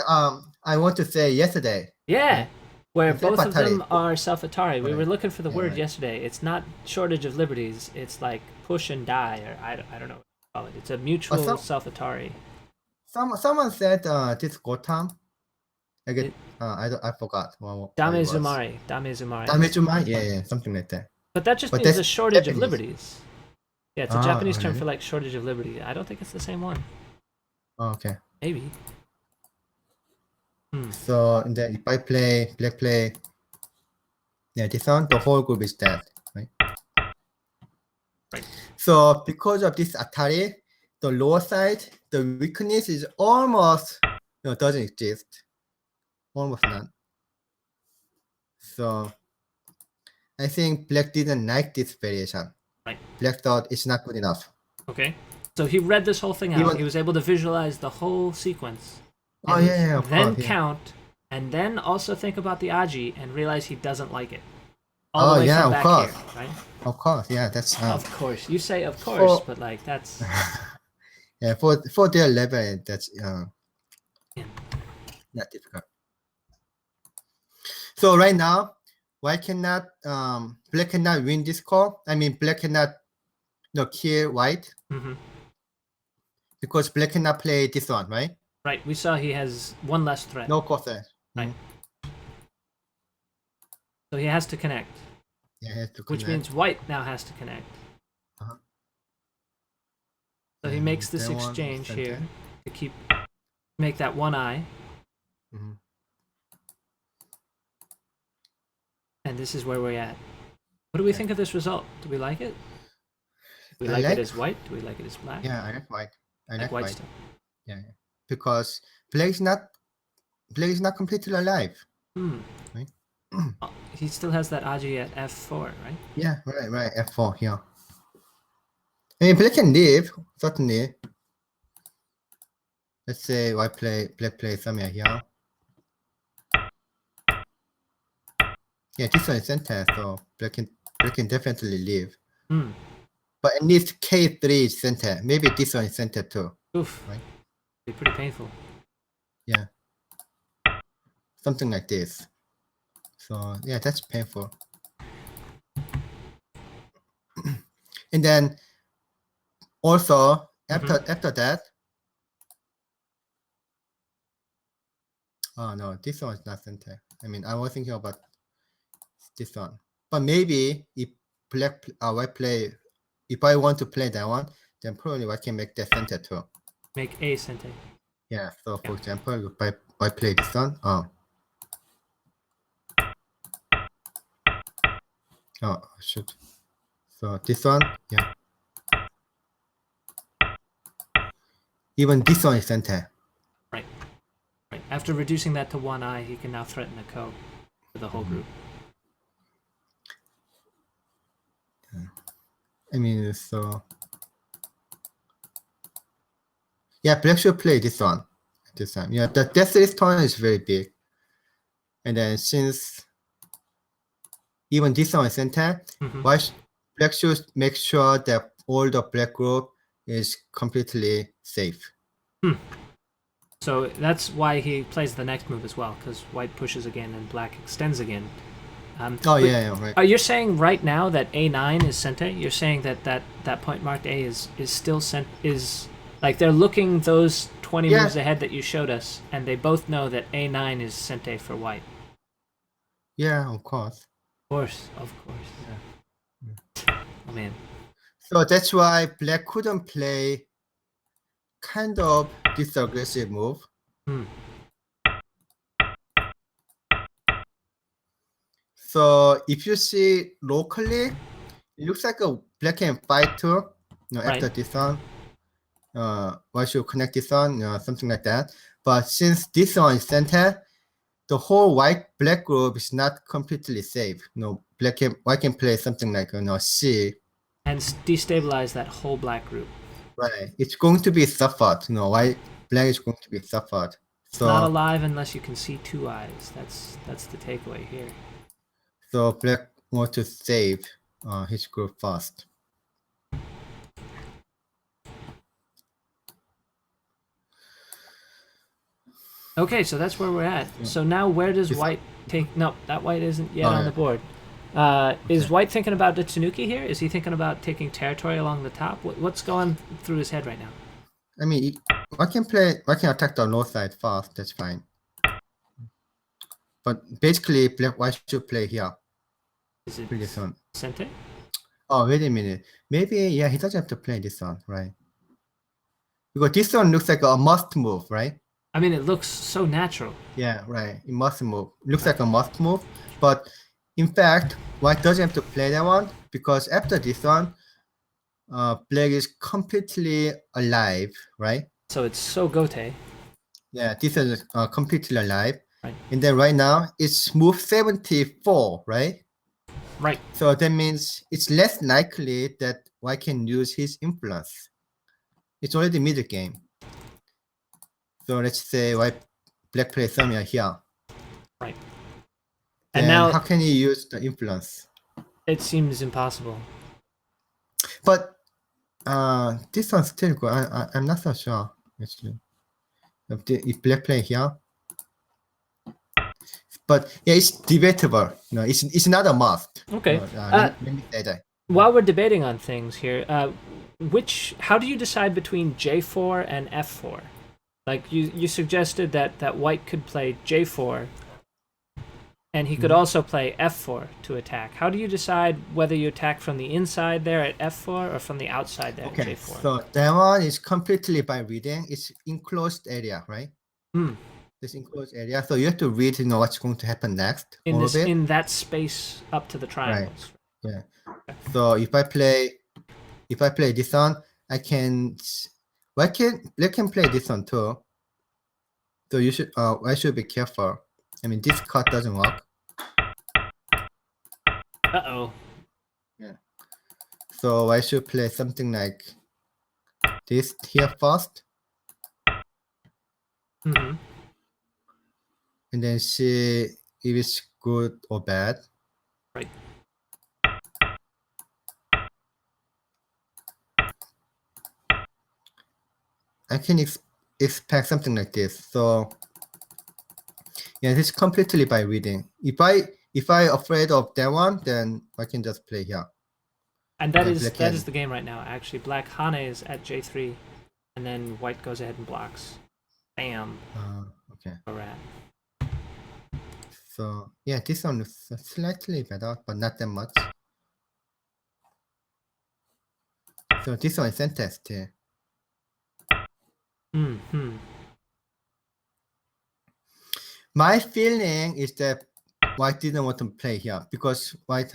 I want to say yesterday. Yeah, where It's both of them Atari. are self-Atari. We Right. were looking for the word right. yesterday. It's not shortage of liberties. It's like push and die, or I don't know what to call it. It's a mutual self-Atari. Someone said this Gotham. I forgot. Dame Zumari. Yeah, something like that. But that just But means that's a shortage of Japanese. liberties. Yeah, it's a Japanese term really? for like shortage of liberty. I don't think it's the same one. Oh, okay. Maybe. So and then if I play black play, yeah, this one, the whole group is dead, right? Right. So because of this Atari, the lower side, the weakness is almost doesn't exist, almost none. So I think black didn't like this variation. Right. Black thought it's not good enough. Okay. So he read this whole thing out. He was able to visualize the whole sequence. Oh yeah, of then course, count, and then also think about the Aji and realize he doesn't like it. All the way yeah, from of back course. here, right? Of course, yeah, that's Of course. You say of course, but like that's yeah, for their level, that's not difficult. So right now, why cannot black cannot win this call? I mean, black cannot kill white because black cannot play this one, right? Right. We saw he has one less threat. No course. Right. So he has to connect. Yeah, he has to connect. Which means white now has to connect. So he makes this exchange here to make that one eye. And this is where we're at. What do we think of this result? Do we like it? Do we like it as white? Do we like it as black? Yeah, I like white. I like white. Still. Yeah, because black is not completely alive. Right? He still has that Aji at f4, right? Yeah, right. f4 here. I mean, black can live certainly. Let's say black play somewhere here. Yeah, this one is center, so black can definitely live. But at least K3 is center. Maybe this one is center too. Oof. Right? It'd be pretty painful. Yeah. Something like this. So yeah, that's painful. And then also after that. Oh no, this one is not center. I mean, I was thinking about this one. But maybe if white play, if I want to play that one, then probably I can make that center too. Make a center. Yeah. So for example, if I play this one, shoot. So this one, yeah. Even this one is center. Right. After reducing that to one eye, he can now threaten a ko for the whole group. I mean, so yeah, black should play this one this time. Yeah, the this turn is very big, and then since even this one is center, black should make sure that all the black group is completely safe. So that's why he plays the next move as well, because white pushes again and black extends again. Right. Are you saying right now that A9 is center? You're saying that point marked A is still is like they're looking those 20 moves ahead that you showed us, and they both know that A9 is center for white. Yeah, of course. Of course. Yeah. Oh man. So that's why black couldn't play kind of this aggressive move. So if you see locally, it looks like a black can fight too. After this one, why should connect this one? Something like that. But since this one is center, the whole white-black group is not completely safe. White can play something like C and destabilize that whole black group. Right, it's going to be suffered. White-black is going to be suffered. It's not alive unless you can see two eyes. That's the takeaway here. So black wants to save his group first. Okay, so that's where we're at. So now where does white take... No, that white isn't yet on the board. Is white thinking about the Tanuki here? Is he thinking about taking territory along the top? What's going through his head right now? I mean, I can attack the north side first. That's fine. But basically, white should play here. Is it this one? Center? Oh, wait a minute. Maybe, yeah, he doesn't have to play this one, right? Because this one looks like a must move, right? I mean, it looks so natural. Yeah, right. It must move. Looks like a must move. But in fact, white doesn't have to play that one because after this one, black is completely alive, right? So it's so gote. Yeah, this is completely alive. Right. And then right now, it's move 74, right? Right. So that means it's less likely that white can use his influence. it's already mid game. So let's say black plays Samia here. Right. Then And now how can you use the influence? it seems impossible. But this one's still good. I'm not so sure actually. If black play here. But yeah, it's debatable. No, it's not a must. Okay. Let me say that. While we're debating on things here, how do you decide between J4 and F4? Like you suggested that white could play J4, and he could also play F4 to attack. How do you decide whether you attack from the inside there at F4 or from the outside there at J4? So that one is completely by reading. It's enclosed area, right? This enclosed area. So you have to read, what's going to happen next. In that space up to the triangles. Right. Yeah. Okay. So if I play this one, I can. Black can play this one too. So I should be careful. I mean, this card doesn't work. Uh-oh. Yeah. So I should play something like this here first. Mm-hmm. And then see if it's good or bad. Right. I can expect something like this. So yeah, this is completely by reading. If I afraid of that one, then I can just play here. And that is the game right now. Actually, black Hane is at J3, and then white goes ahead and blocks. Bam. Okay. A rat. So yeah, this one is slightly better, but not that much. So this one is fantastic. My feeling is that white didn't want to play here because white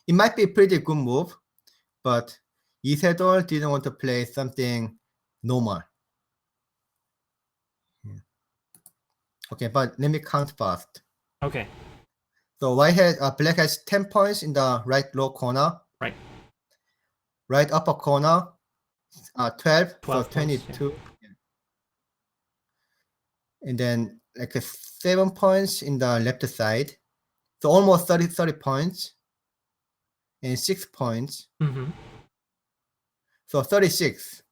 it might be a pretty good move, but Sedol didn't want to play something normal. Yeah. Okay, but let me count fast. Okay. So black has 10 points in the right low corner. Right. Right upper corner, 12 so 22. Points, yeah. And then like 7 points in the left side. So almost 30 points. And 6 points. So 36.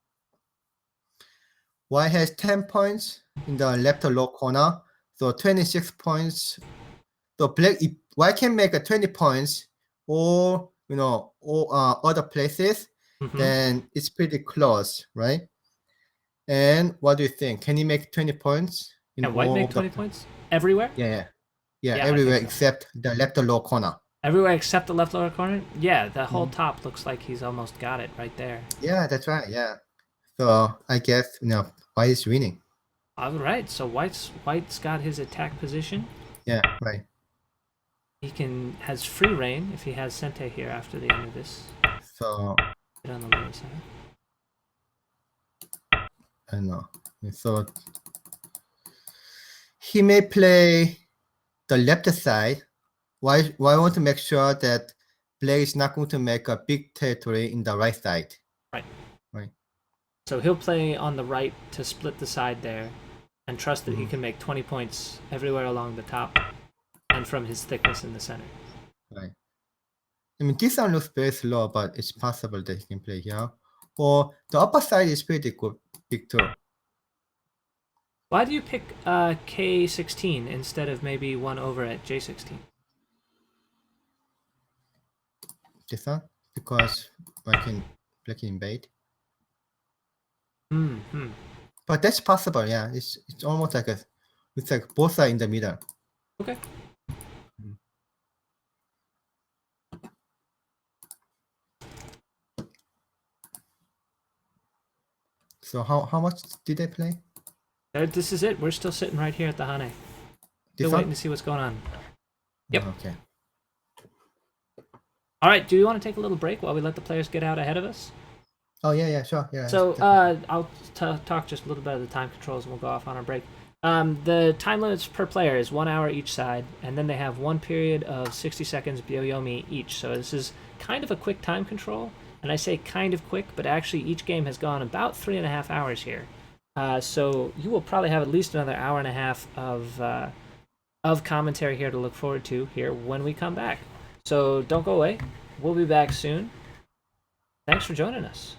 White has 10 points in the left low corner. So 26 points. So if white can make 20 points or other places, then it's pretty close, right? And what do you think? Can he make 20 points? Can white make 20 points? Everywhere? Yeah, everywhere except the left lower corner. Everywhere except the left lower corner? Yeah, the whole top looks like he's almost got it right there. Yeah, that's right, yeah. So I guess, white is winning. All right, so white's got his attack position. Yeah, right. He has free reign if he has Sente here after the end of this. So Get on the lower side. I don't know. So he may play the left side. Why want to make sure that black is not going to make a big territory in the right side. Right. Right. So he'll play on the right to split the side there and trust that he can make 20 points everywhere along the top and from his thickness in the center. Right. I mean, this one looks very slow, but it's possible that he can play here. Or the upper side is pretty good, big too. Why do you pick K16 instead of maybe one over at J16? This one? Because black can invade. But that's possible, yeah. It's almost like it's like both are in the middle. Okay. So how much did they play? This is it. We're still sitting right here at the Hane. Still waiting to see what's going on. Yep. Okay. All right. Do you want to take a little break while we let the players get out ahead of us? Oh yeah, sure, yeah. So I'll talk just a little bit of the time controls, and we'll go off on our break. The time limits per player is 1 hour each side, and then they have one period of 60 seconds Byoyomi each. So this is kind of a quick time control. And I say kind of quick, but actually each game has gone about 3.5 hours here. So you will probably have at least another hour and a half of commentary here to look forward to here when we come back. So don't go away. We'll be back soon. Thanks for joining us.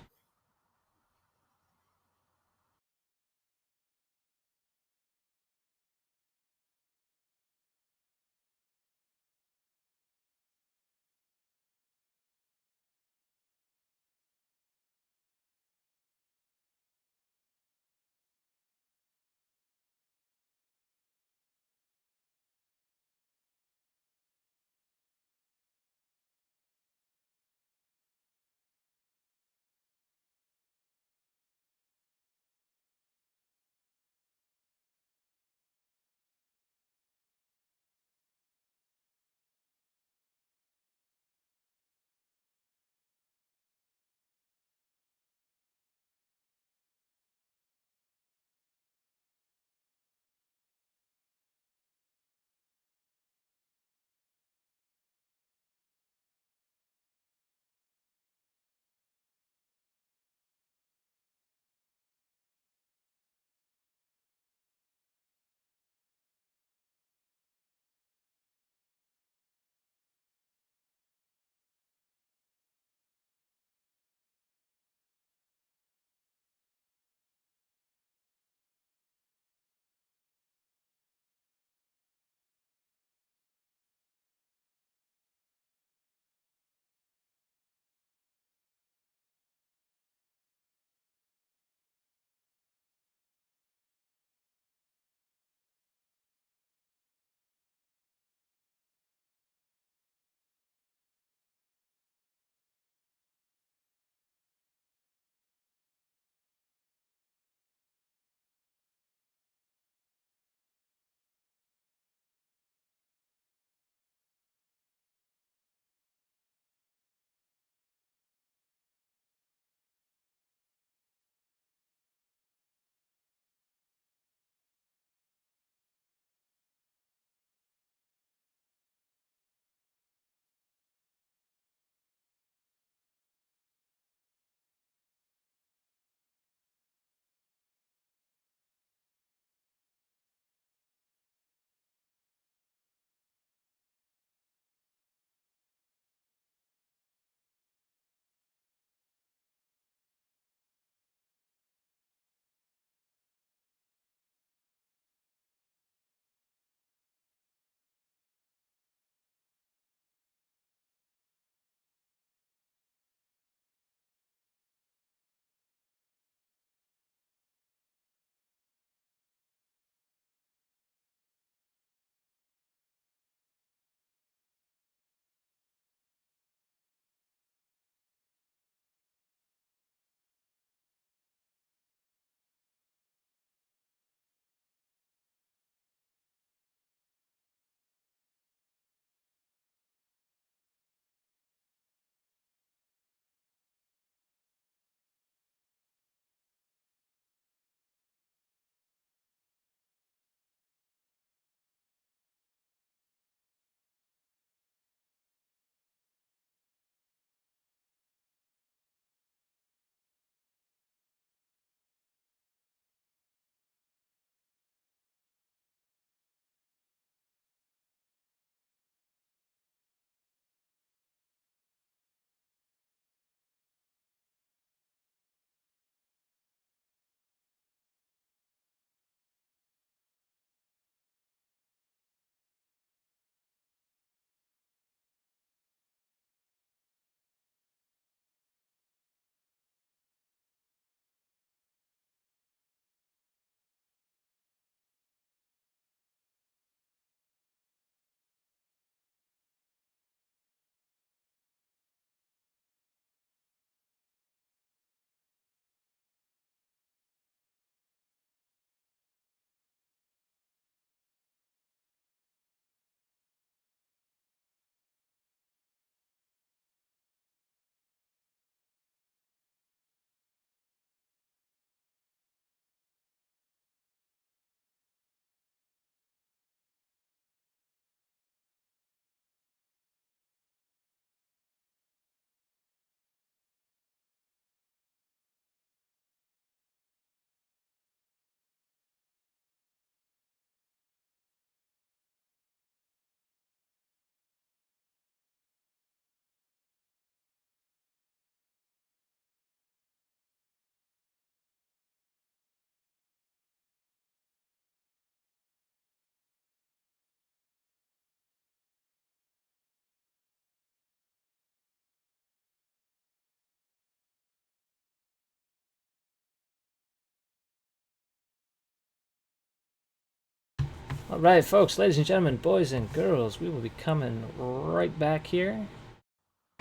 All right, folks, ladies and gentlemen, boys and girls, we will be coming right back here.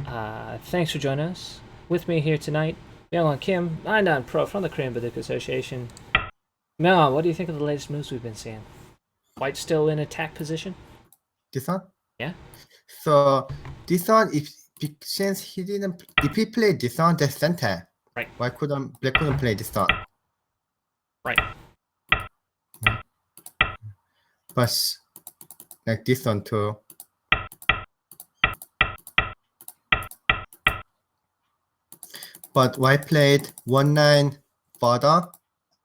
Thanks for joining us. With me here tonight, Myung-won Kim, 9 Pro from the Korean Baduk Association. Myung-won, what do you think of the latest moves we've been seeing? White still in attack position? This one? Yeah. So this one, since he didn't, if he played this one, that's center. Right. Why couldn't Black couldn't play this one? Right. But like this one too. But White played 1-9 further.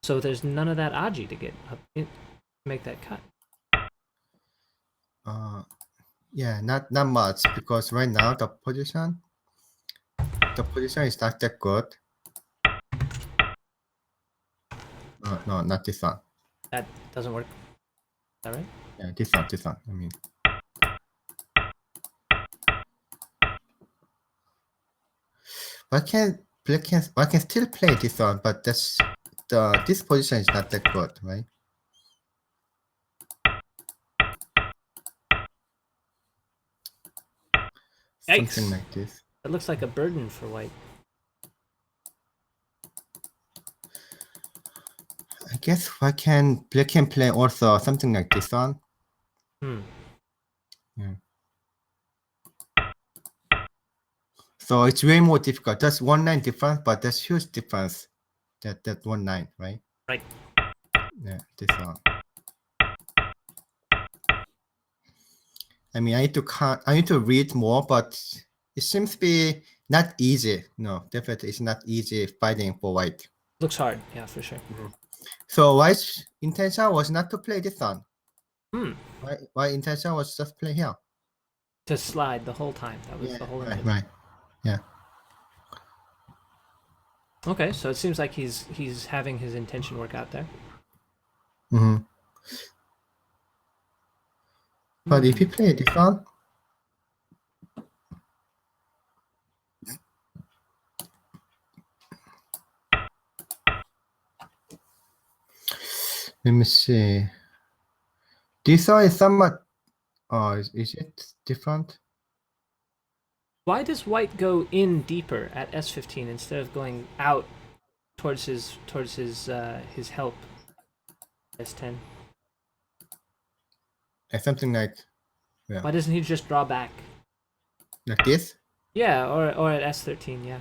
So there's none of that Aji to get up, make that cut. Yeah, not much, because right now the position is not that good. No, not this one. That doesn't work. Is that right? Yeah, this one. I mean, Black can still play this one, but this position is not that good, right? Yikes. Something like this. That looks like a burden for White. I guess Black can play also something like this one. Yeah. So it's way more difficult. That's 1-9 difference, but that's huge difference. That 1-9, right? Right. Yeah, this one. I mean, I need to read more, but it seems to be not easy. No, definitely it's not easy fighting for White. Looks hard, yeah, for sure. So White's intention was not to play this one. White's intention was just play here. To slide the whole time. That was the whole intention. Right. Yeah. Okay, so it seems like he's having his intention work out there. But if you play this one, let me see. This one is somewhat. Is it different? Why does White go in deeper at S15 instead of going out towards his help S10? Something like. Yeah. Why doesn't he just draw back? Like this? Yeah, or at S13, yeah.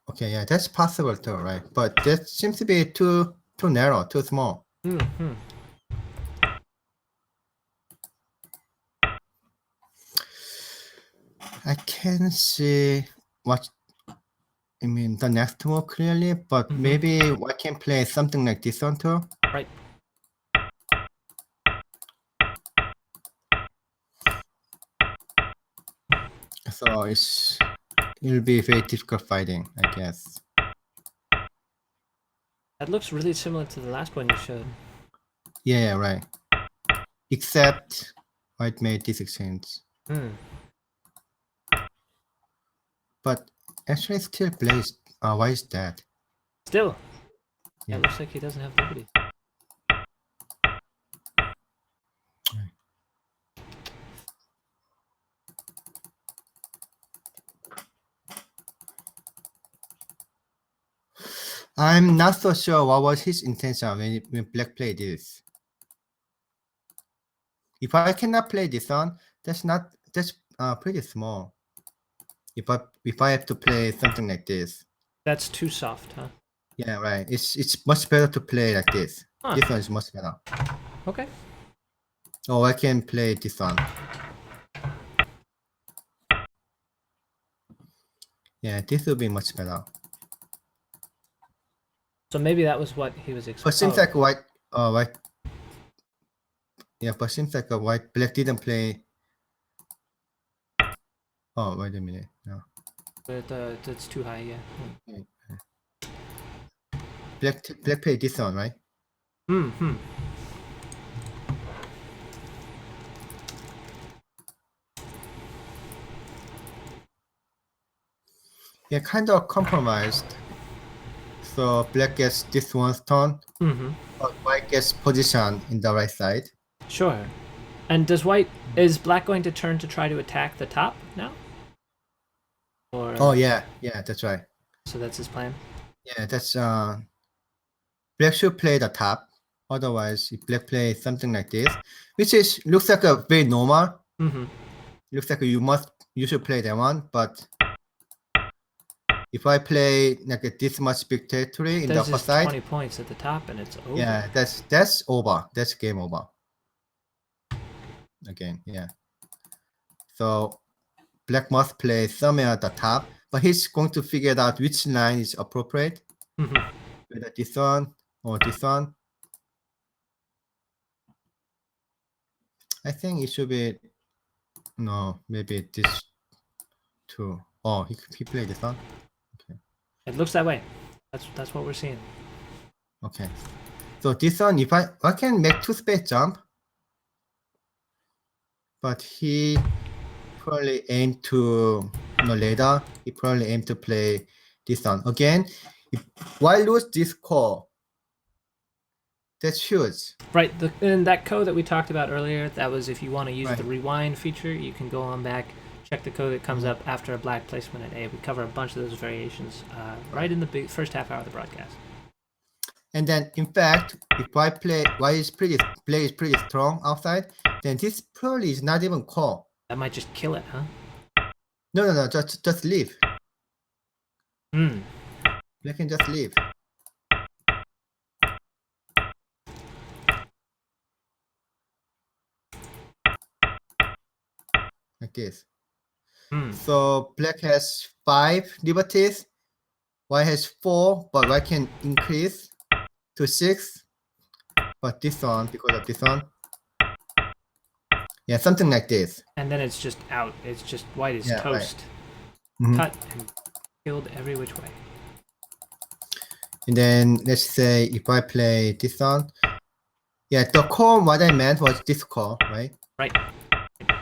Okay, yeah, that's possible too, right? But that seems to be too narrow, too small. I can see the next move clearly, but maybe I can play something like this one too. Right. So it'll be very difficult fighting, I guess. That looks really similar to the last one you showed. Yeah, right. Except White made this exchange. But actually still plays. Why is that? Still. Yeah. It looks like he doesn't have liberty. I'm not so sure what was his intention when Black played this. If I cannot play this one, that's pretty small. If I have to play something like this. That's too soft, huh? Yeah, right. It's much better to play like this. This one is much better. Okay. Oh, I can play this one. Yeah, this will be much better. So maybe that was what he was expecting. But seems like White. Yeah, but seems like Black didn't play. Oh, wait a minute. No. But that's too high, yeah. Black played this one, right? Yeah, kind of compromised. So Black gets this one's turn, but White gets position in the right side. Sure. And is black going to turn to try to attack the top now? Or Oh yeah, that's right. so that's his plan? Yeah, that's black should play the top. Otherwise, if black plays something like this, which looks like a very normal. Looks like you should play that one, but if I play like this much big territory in the upper side, 20 points at the top and it's over. yeah, that's over. That's game over. Again, yeah. So black must play somewhere at the top, but he's going to figure out which line is appropriate. Whether this one or this one. I think it should be maybe this two. Oh, he played this one. Okay. It looks that way. That's what we're seeing. Okay. So this one, if I can make 2 space jump, but he probably aimed to later. He probably aimed to play this one again. Why lose this core? That's huge. Right. In that code that we talked about earlier, that was if you want to use Right. the rewind feature, you can go on back, check the code that comes up after a black placement at A. We cover a bunch of those variations right in the first half hour of the broadcast. And then, in fact, if I play while play is pretty strong outside, then this probably is not even core. That might just kill it, huh? No, just leave. Hmm. You can just leave. Like this. So black has 5 liberties, white has 4, but white can increase to 6. But this one, because of this one, yeah, something like this. And then it's just out. It's just white is toast. Right. Cut and killed every which way. And then let's say if I play this one, yeah, the core what I meant was this core, right? Right.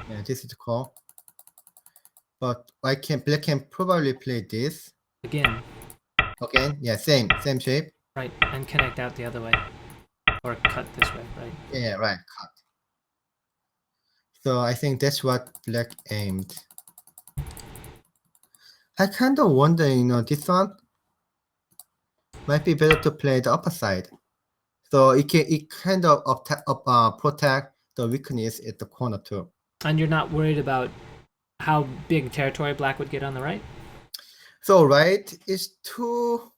Yeah, this is the core. But black can probably play this. Again. Okay, yeah, same shape. Right, and connect out the other way. Or cut this way, right? Yeah, right, cut. So I think that's what black aimed. I kind of wonder, this one might be better to play the upper side. So it kind of protect the weakness at the corner too. And you're not worried about how big territory black would get on the right? So right is too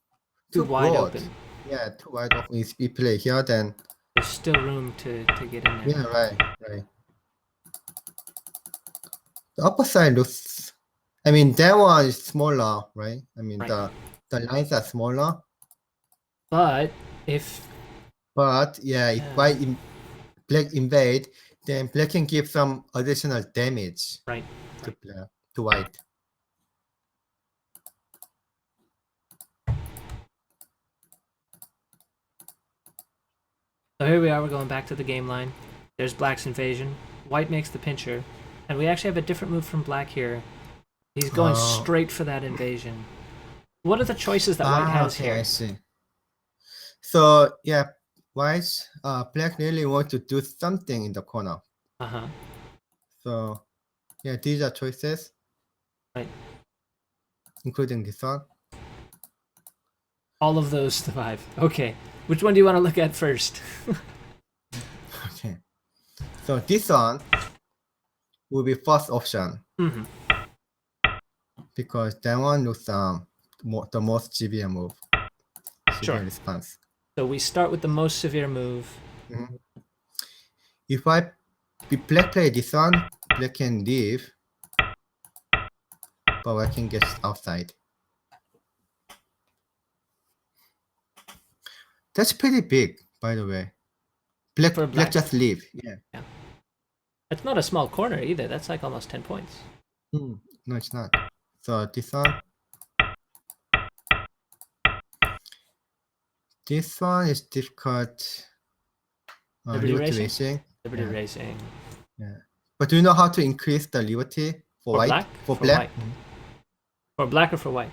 wide broad. open. Yeah, too wide open. If we play here, then there's still room to get in there. Yeah, right. The upper side looks. I mean, that one is smaller, right? I mean, the lines are smaller. But yeah, if black invade, then black can give some additional damage. Right. To white. So here we are, we're going back to the game line. There's black's invasion. White makes the pincher. And we actually have a different move from black here. He's going straight for that invasion. What are the choices that white has here? I see. So yeah, black really want to do something in the corner. So yeah, these are choices. Right. Including this one. All of those survive. Okay. Which one do you want to look at first? Okay. So this one will be first option. Because that one looks the most severe move. Severe response. So we start with the most severe move. If black play this one, black can leave. But I can get outside. That's pretty big, by the way. Black just leave. Yeah. It's not a small corner either. That's like almost 10 points. No, it's not. So this one. This one is difficult. Liberty racing. Liberty racing. Yeah. But do you know how to increase the liberty for white? Black? For black? For black or for white?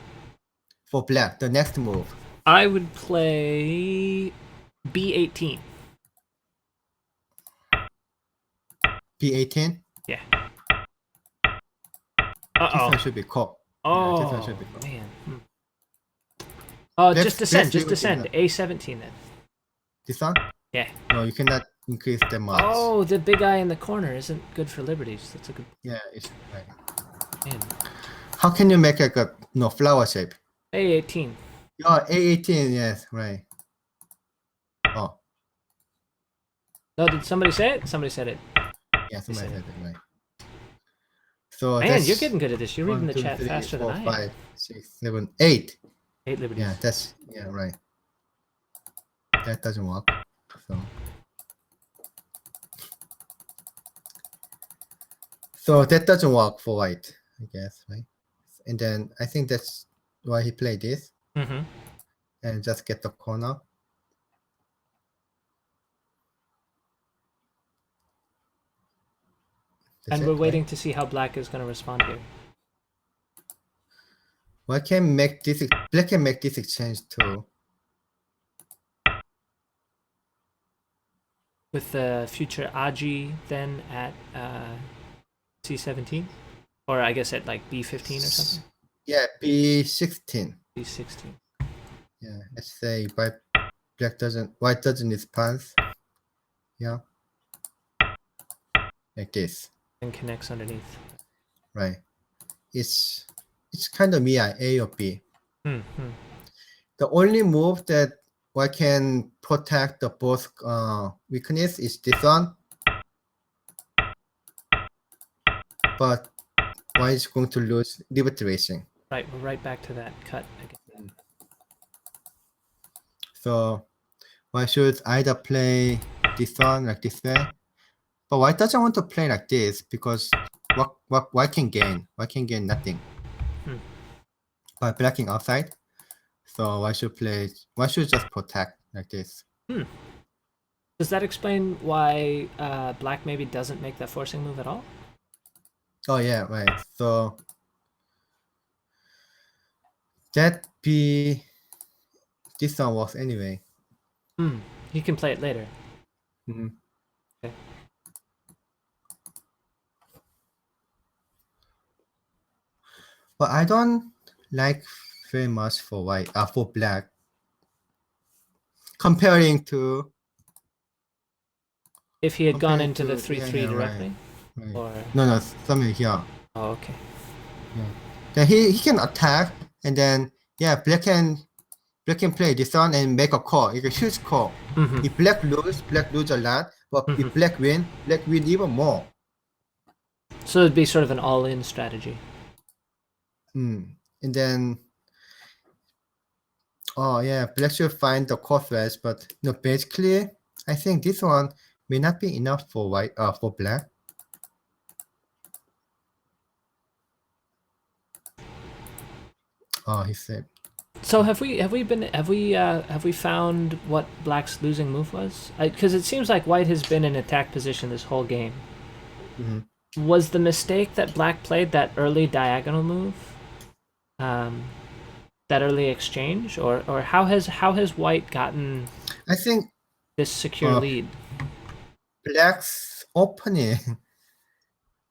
For black, the next move. I would play B18. B18. Yeah. This Uh-oh. one should be call. Oh, yeah, this one should be call. man. Oh, Black's- just descend. Black's Just liberty descend. is A17 then. This one? Yeah. No, you cannot increase that much. Oh, the big eye in the corner isn't good for liberties. That's a good Yeah, it's right. man. How can you make like a flower shape? A18. Oh, A18, yes, right. Oh, No, did somebody say it? Somebody said it. yeah, somebody said said it, right. So Man, that's you're getting good at this. You're reading 1, the 2, chat 3, faster 4, than I am. 5, 6, 7, 8. 8 liberties. Yeah, that's right. That doesn't work. So that doesn't work for white, I guess, right? And then I think that's why he played this Mm-hmm. and just get the corner. That's And it, we're right? waiting to see how black is going to respond here. Why can't make this? Black can make this exchange too. With the future Aji then at C17? Or I guess at like B15 or something? Yeah, B16. B16. Yeah, let's say white doesn't respond. Yeah, like this. And connects underneath. Right. It's kind of A or B. Mm-hmm. The only move that white can protect the both weakness is this one. But white is going to lose liberty racing. Right, we're right back to that cut again. So white should either play this one like this way. But white doesn't want to play like this because white can gain. White can gain nothing by blocking outside. So white should just protect like this. Does that explain why black maybe doesn't make that forcing move at all? Oh yeah, right. So that be this one works anyway. He can play it later. Mm-hmm. Okay. But I don't like very much for white for black comparing to If he had gone compared into the to- 3-3 yeah, directly? right. Or No, something here. oh, okay. Yeah. Then he can attack and then black can play this one and make a call. It's a huge call. Mhm. If black lose a lot, but if black win even more. So it'd be sort of an all-in strategy. And then black should find the crossways, but basically I think this one may not be enough for white for black. Oh, he said. So have we found what black's losing move was? Because it seems like white has been in attack position this whole game. Mm-hmm. Was the mistake that black played that early diagonal move, that early exchange, or how has white gotten I think this secure lead? Black's opening,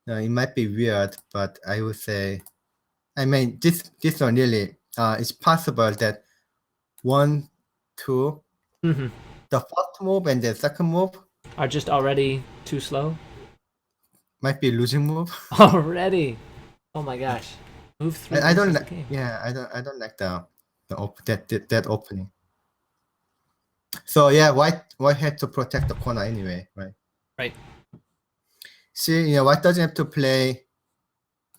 it might be weird, but I would say, I mean, this one really, it's possible that 1, 2, Mm-hmm. the first move and the second move Are just already too slow. might be losing move. Already, oh my gosh, move 3. I don't loses the like. game. Yeah, I don't like that opening. So yeah, white had to protect the corner anyway, right? Right. See, white doesn't have to play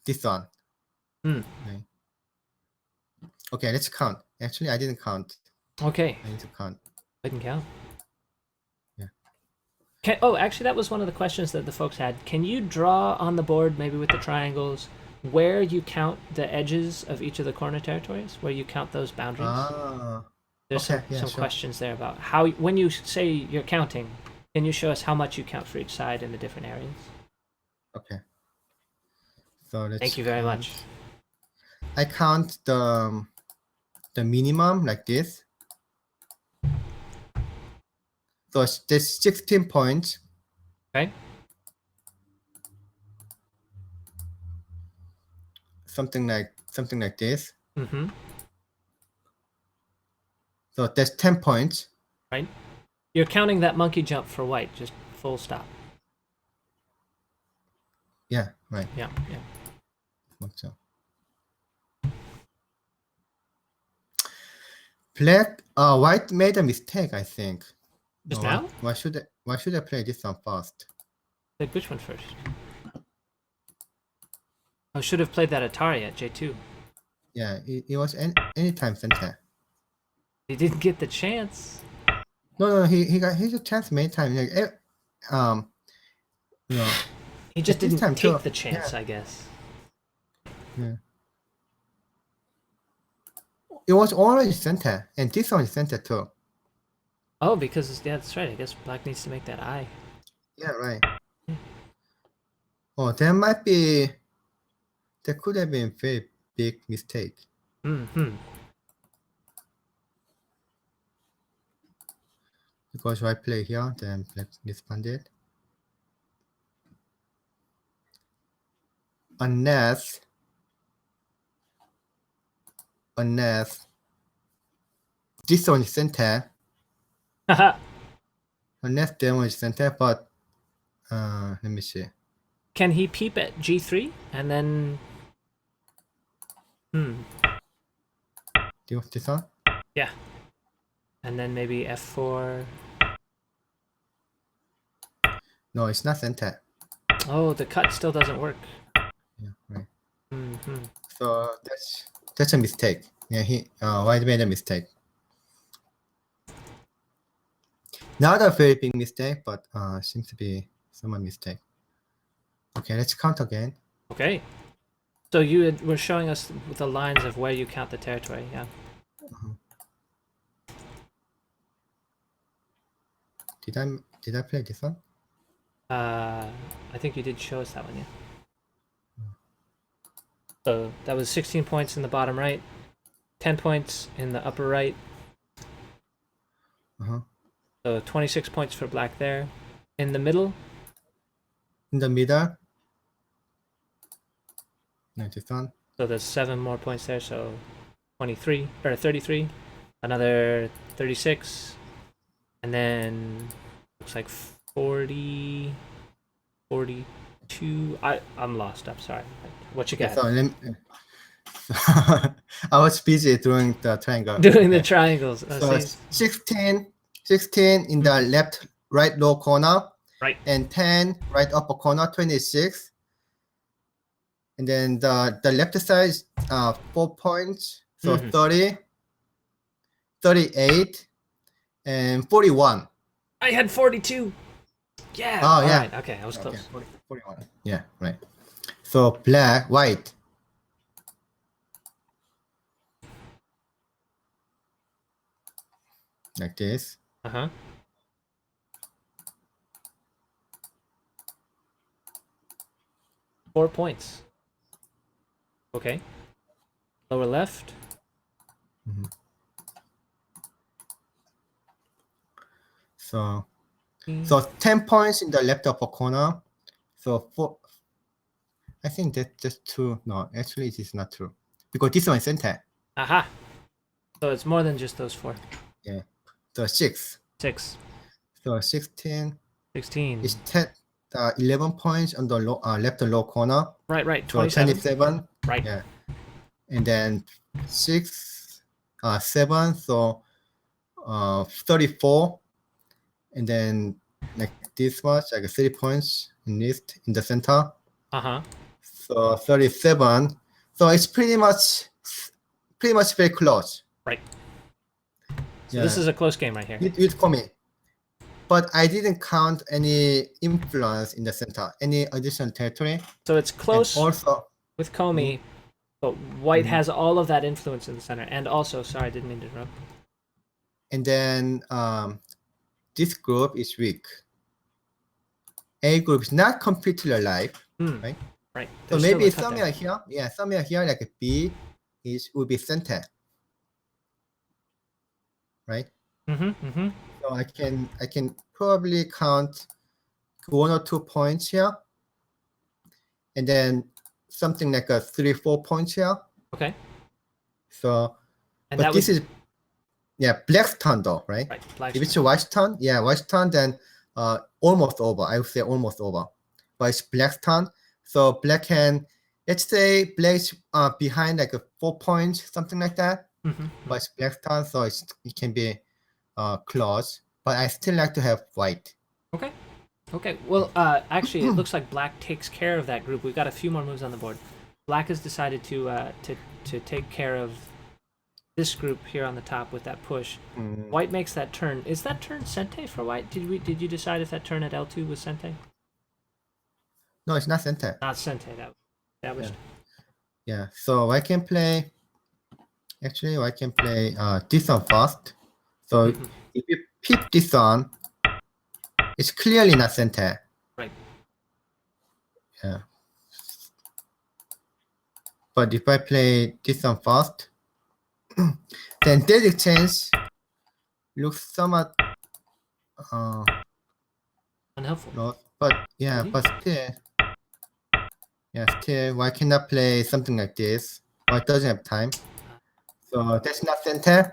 this one. Right. Okay, let's count. Actually, I didn't count. Okay. I need to count. I can count. Yeah. Oh, actually, that was one of the questions that the folks had. Can you draw on the board, maybe with the triangles, where you count the edges of each of the corner territories, where you count those boundaries? There's okay, some sure. questions there about how, when you say you're counting, can you show us how much you count for each side in the different areas? Okay. So let's Thank you very much. I count the minimum like this. So there's 16 points. Okay. something like this. Mm-hmm. So that's 10 points. Right. You're counting that monkey jump for white, just full stop. Yeah, right. Yeah. So white made a mistake, I think. Just now? Why should I play this one first? Like which one first? I should have played that Atari at J2. Yeah, it was anytime center. He didn't get the chance. No, he got a chance many times. Like, He just didn't take too. the chance, I guess. Yeah. It was already center, and this one is center too. Oh, because that's right. I guess black needs to make that eye. Yeah, right. Oh, there could have been a very big mistake. Mm-hmm. Because white play here, then black responded. Unless this one is center. Unless that one is center, but let me see. Can he peep at G3 and then? Do you want this one? Yeah. And then maybe F4. No, it's not center. Oh, the cut still doesn't work. Yeah, right. Mm-hmm. So that's a mistake. Yeah, white made a mistake. Not a very big mistake, but seems to be some mistake. Okay, let's count again. Okay. So you were showing us the lines of where you count the territory, yeah. Did I play this one? I think you did show us that one, yeah. So that was 16 points in the bottom right, 10 points in the upper right. So 26 points for black there. In the middle? In the middle? 91. So there's 7 more points there, so 23, or 33. Another 36. And then looks like 40, 42. I'm lost, I'm sorry. What you got? So I was busy doing the triangle. Doing the triangles. So 16 in the right low corner. Right. And 10 right upper corner, 26. And then the left side is 4 points. So 30, 38, and 41. I had 42. Yeah. Oh, yeah. Right. Okay, I was close. 41. Yeah, right. So white. Like this. 4 points. Okay. Lower left. So 10 points in the left upper corner. So I think that's just true. No, actually it is not true. Because this one is center. Aha. So it's more than just those 4. Yeah. So 6. 6. So 16. 16. Is 11 points on the left low corner. Right. So 27. Right. Yeah. And then 6, 7. So 34. And then like this much, like 3 points in the center. So 37. So it's pretty much very close. Right. So this is a close game right here. For me. But I didn't count any influence in the center, any additional territory. So it's close also, with Comey, but white has all of that influence in the center. And also, sorry, I didn't mean to interrupt. And then this group is weak. A group is not completely alive, right? Right. So maybe somewhere here, somewhere here, like a B would be center, right? So I can probably count 1 or 2 points here, and then something like a 3-4 points here. Okay. So, And but that this was is black's turn though, right? right. Black's If it's turn. white's turn, white's turn, then almost over. I would say almost over. But it's black's turn, so black can, let's say black's behind like a 4 points, something like that. But it's black's turn, so it can be close. But I still like to have white. Okay. Okay. Well, actually, it looks like black takes care of that group. We've got a few more moves on the board. Black has decided to take care of this group here on the top with that push. White makes that turn. Is that turn Sente for white? Did you decide if that turn at L2 was Sente? No, it's not center. Not Sente. That was. Yeah. So I can play. Actually, I can play this one first. So if you pick this one, it's clearly not center. Right. Yeah. But if I play this one first, then dead exchange looks somewhat Unhelpful. lost. But yeah, but still, why cannot play something like this? Why doesn't have time? So that's not center.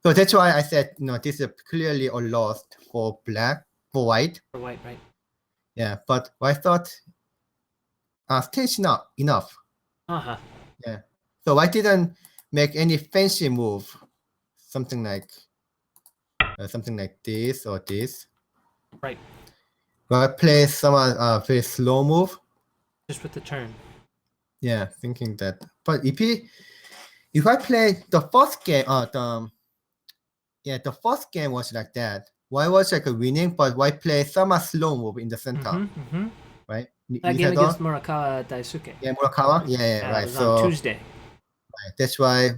So that's why I said this is clearly a loss for white. For white, right? Yeah, but I thought still it's not enough. Yeah. So I didn't make any fancy move, something like this or this. Right. But I play some very slow move. Just with the turn. Yeah, thinking that. But if I play the first game, the first game was like that. Why was like a winning? But why play some slow move in the center, right? That game against Murakawa Daisuke. Yeah, Murakawa. Yeah, right. It was so on Tuesday. Right. That's why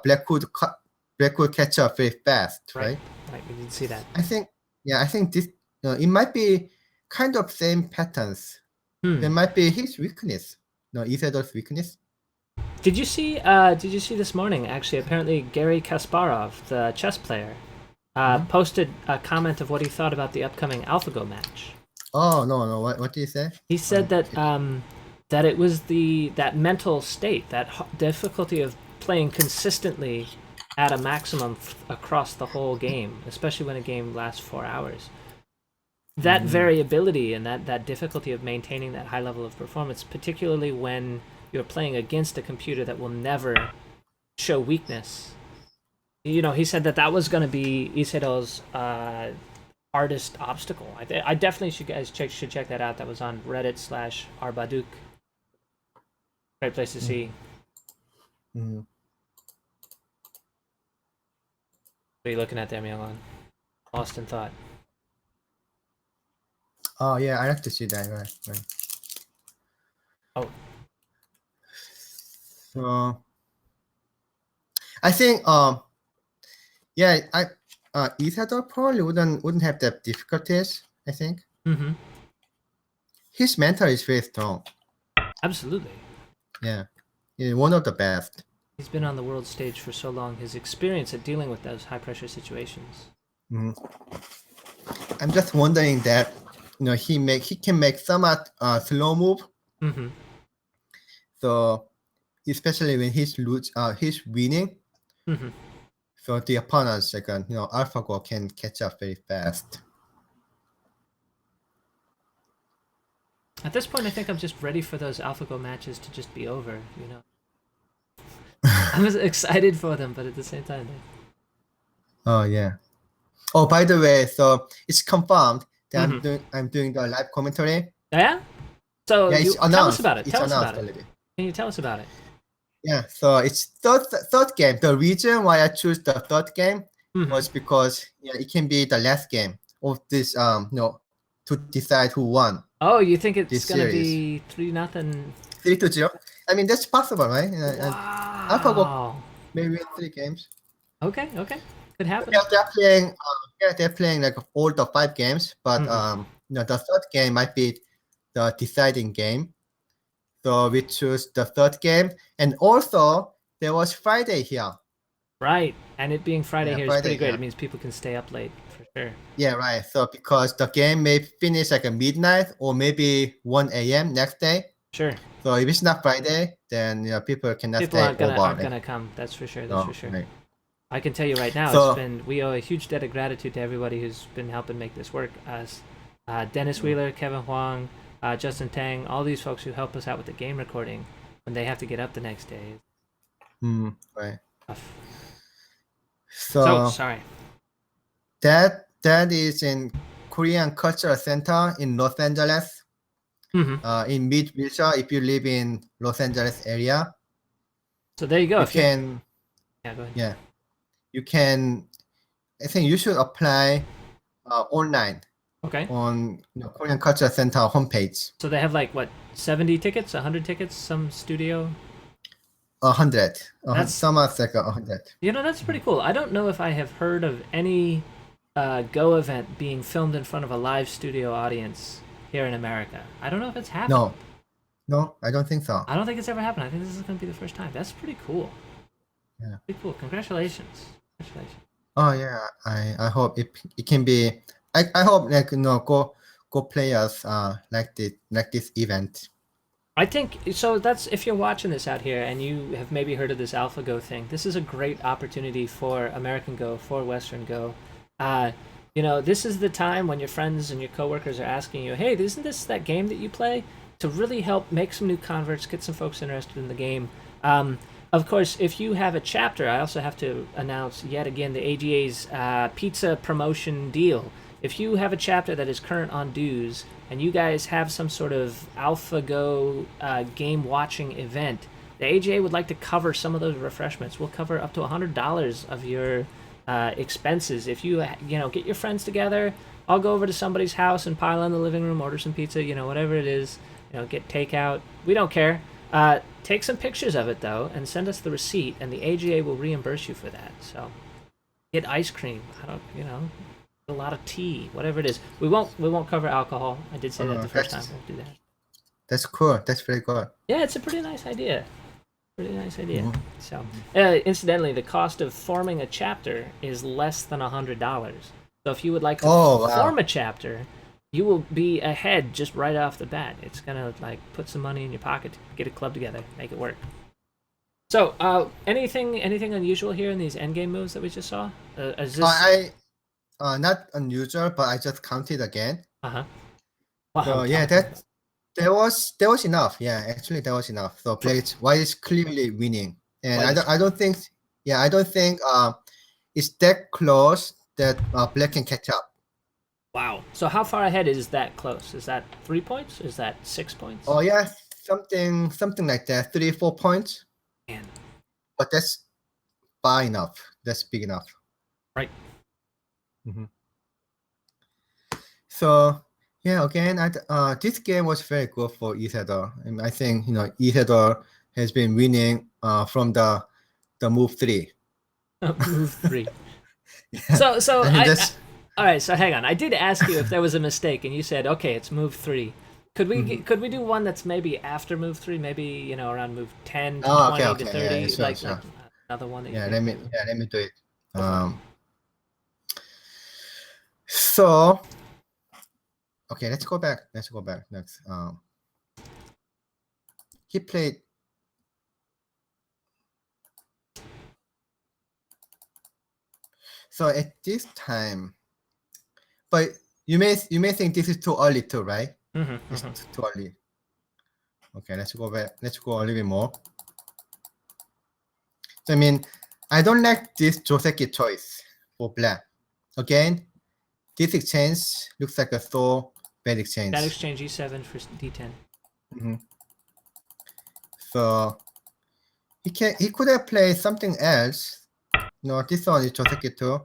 black could catch up very fast, right? Right. We didn't see that. I think this it might be kind of same patterns. There might be his weakness. No, Isidor's weakness. Did you see this morning? Actually, apparently Garry Kasparov, the chess player, posted a comment of what he thought about the upcoming AlphaGo match. Oh no! What did he say? He said that that it was that mental state, that difficulty of playing consistently at a maximum across the whole game, especially when a game lasts 4 hours. That variability and that difficulty of maintaining that high level of performance, particularly when you're playing against a computer that will never show weakness. He said that was going to be Isidor's hardest obstacle. I definitely should check that out. That was on Reddit/Arbaduk. Great place to see. What are you looking at there, Milan? Lost in thought. Oh yeah, I like to see that. Right. Oh. So I think Isidore probably wouldn't have that difficulties. I think. His mental is very strong. Absolutely. Yeah, he's one of the best. He's been on the world stage for so long. His experience at dealing with those high pressure situations. I'm just wondering that he can make somewhat slow move. So especially when he's winning. So the opponents AlphaGo can catch up very fast. At this point, I think I'm just ready for those AlphaGo matches to just be over. I was excited for them, but at the same time. Oh yeah. Oh, by the way, so it's confirmed that I'm doing the live commentary. Yeah. So tell us about it. It's announced already. Can you tell us about it? Yeah. So it's third game. The reason why I choose the third game was because it can be the last game of this to decide who won. Oh, you think it's gonna be 3-0? 3-0. I mean, that's possible, right? Wow. AlphaGo maybe win 3 games. Okay, could happen. They're playing like all the 5 games, but the third game might be the deciding game. So we choose the third game, and also there was Friday here. Right, and it being Friday here is pretty great. Yeah. It means people can stay up late for sure. Yeah, right. So because the game may finish like a midnight or maybe 1 a.m. next day. Sure. So if it's not Friday, then people cannot People stay aren't gonna over. gonna come. That's for sure. That's No, for sure. right. I can tell you right now, So we owe a huge debt of gratitude to everybody who's been helping make this work. Us, Dennis Wheeler, Kevin Huang, Justin Tang, all these folks who help us out with the game recording when they have to get up the next day. right. Tough. So So sorry. that is in Korean Cultural Center in Los Angeles. In Mid Wilshire, if you live in Los Angeles area. So there you go. You can. Yeah, go ahead. Yeah, you can. I think you should apply online. Okay. On Korean Cultural Center homepage. So they have like what 70 tickets, 100 tickets, some studio. 100. That's some are like 100. That's pretty cool. I don't know if I have heard of any Go event being filmed in front of a live studio audience here in America. I don't know if it's happened. No, I don't think so. I don't think it's ever happened. I think this is going to be the first time. That's pretty cool. Yeah. Pretty cool. Congratulations. Oh yeah, I hope it can be. I hope go players like this event. I think so. That's if you're watching this out here and you have maybe heard of this AlphaGo thing. This is a great opportunity for American Go, for Western Go. This is the time when your friends and your coworkers are asking you, "Hey, isn't this that game that you play?" To really help make some new converts, get some folks interested in the game. Of course, if you have a chapter, I also have to announce yet again the AGA's pizza promotion deal. If you have a chapter that is current on dues and you guys have some sort of AlphaGo game watching event, the AGA would like to cover some of those refreshments. We'll cover up to $100 of your expenses. If you get your friends together, I'll go over to somebody's house and pile in the living room, order some pizza, whatever it is, get takeout. We don't care. Take some pictures of it though and send us the receipt, and the AGA will reimburse you for that. So get ice cream. A lot of tea, whatever it is. We won't cover alcohol. I did say that the first time. We'll do that. That's cool. That's very good. Yeah, it's a pretty nice idea. So, incidentally, the cost of forming a chapter is less than $100. So if you would like to form a chapter, you will be ahead just right off the bat. It's gonna put some money in your pocket, get a club together, make it work. So, anything unusual here in these endgame moves that we just saw? Is this... not unusual, but I just counted again. Wow, so yeah, there was enough. Yeah, actually there was enough. So white is clearly winning, and I don't think it's that close that black can catch up. Wow. So how far ahead is that close? Is that 3 points? Is that 6 points? Oh yeah, something like that. 3-4 points. Man. But that's far enough. That's big enough. Right. So yeah, again, this game was very good for Sedol. And I think Sedol has been winning from the move 3. Move 3. Yeah. So all right, so hang on. I did ask you if there was a mistake, and you said, okay, it's move 3. Could we do one that's maybe after move 3, maybe around move 10 to 20 to 30, yeah, sure. Another one that let me do it. So okay, let's go back next. He played. So at this time, but you may think this is too early too, right? It's too early. Okay, let's go back. Let's go a little bit more. So I don't like this Joseki choice for black. Again, this exchange looks like a so bad exchange. That exchange E7 for D10. So he could have played something else. No, this one is Joseki too.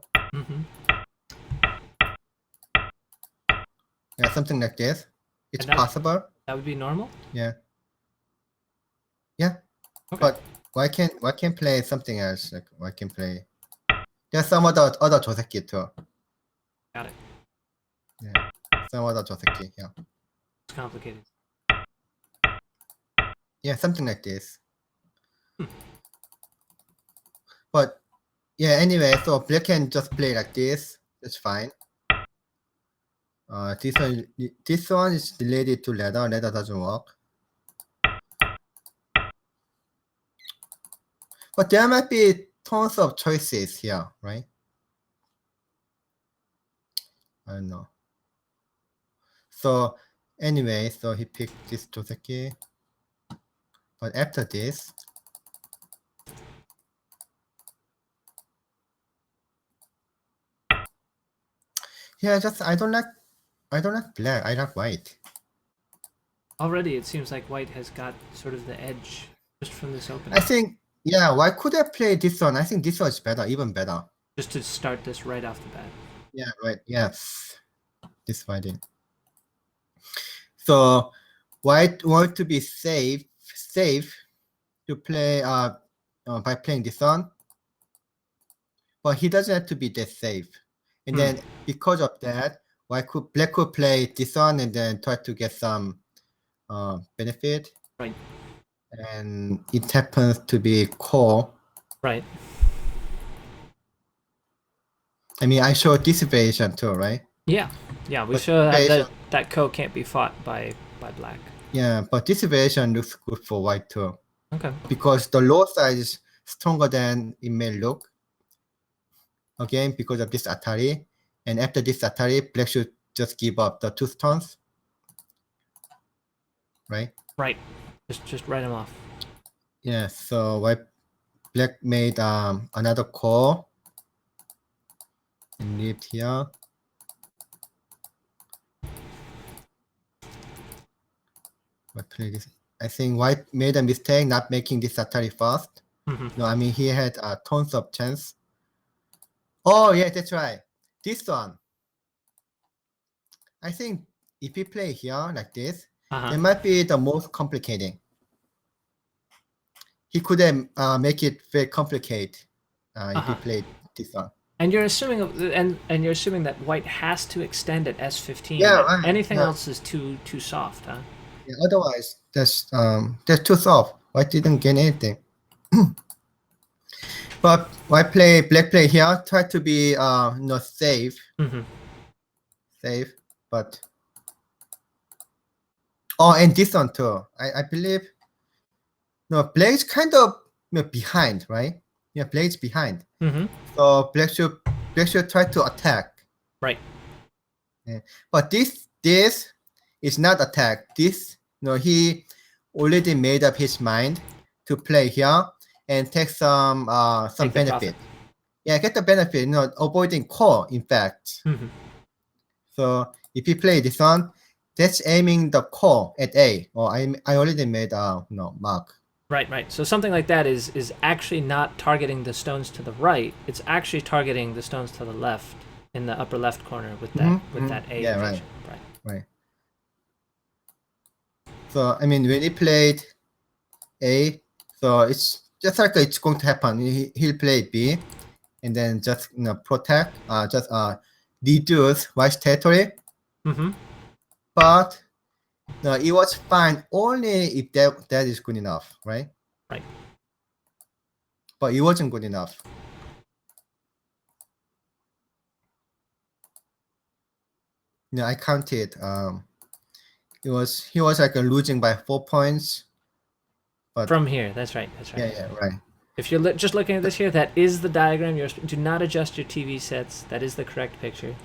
Yeah, something like this. It's possible. That would be normal. Yeah. Okay. But why can't play something else? Like why can't play? There's some other Joseki too. Got it. Yeah. Some other Joseki. Yeah. It's complicated. Yeah, something like this. But yeah, anyway, so black can just play like this. That's fine. This one is related to ladder. Ladder doesn't work. But there might be tons of choices here, right? I don't know. So anyway, so he picked this Joseki. But after this, yeah, just I don't like black. I like white. Already, it seems like white has got sort of the edge just from this opening. I think, yeah, why could I play this one? I think this one is better, even better. Just to start this right off the bat. Yeah, right. Yes, this fighting. So white want to be safe to play by playing this one, but he doesn't have to be that safe. And then because of that, black could play this one and then try to get some benefit. Right. And it happens to be core. Right. I mean, I showed this variation too, right? Yeah. Yeah, we But show that ko can't be fought by black. Yeah, but this variation looks good for white too. Okay. Because the low side is stronger than it may look. Again, because of this Atari. And after this Atari, black should just give up the 2 stones. Right? Right. Just write him off. Yeah, so black made another call. And leave here. Play this. I think white made a mistake not making this Atari fast. No, I mean he had tons of chance. Oh yeah, that's right. This one. I think if we play here like this, it might be the most complicating. He couldn't make it very complicated if he played this one. And you're assuming and you're assuming that white has to extend at S15. Yeah, right. Anything else is too soft, huh? Yeah, otherwise, that's too soft. White didn't gain anything. But black play here, try to be safe. Safe, but and this one too. I believe black's kind of behind, right? Yeah, black's behind. So black should try to attack. Right. Yeah. But this is not attack. This he already made up his mind to play here and take some benefit. Yeah, get the benefit. Avoiding core. In fact. So if you play this one, that's aiming the core at A. Or I already made mark. Right. So something like that is actually not targeting the stones to the right. It's actually targeting the stones to the left in the upper left corner with that A. Yeah, right. So I mean, when he played A, so it's just like it's going to happen. He'll play B, and then just protect, just reduce white territory. But it was fine only if that is good enough, right? Right. But it wasn't good enough. I counted. He was like losing by 4 points. But from here, that's right. Yeah, right. If you're just looking at this here, that is the diagram. Do not adjust your TV sets. That is the correct picture.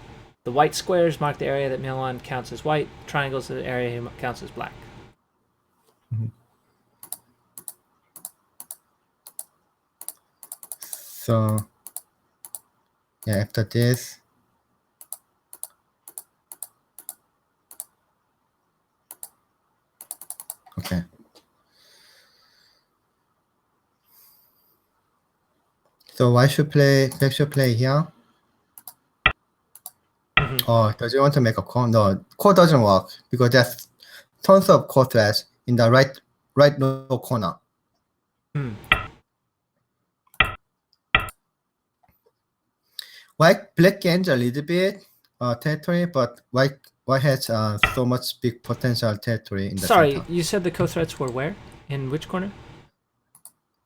The white squares mark the area that Myungwon counts as white. Triangles are the area he counts as black. So, yeah, after this. Okay. So black should play here. Oh, does he want to make a core? No, core doesn't work because there's tons of core threads in the right lower corner. Black gains a little bit territory, but white has so much big potential territory in the center. You said the core threads were where? In which corner?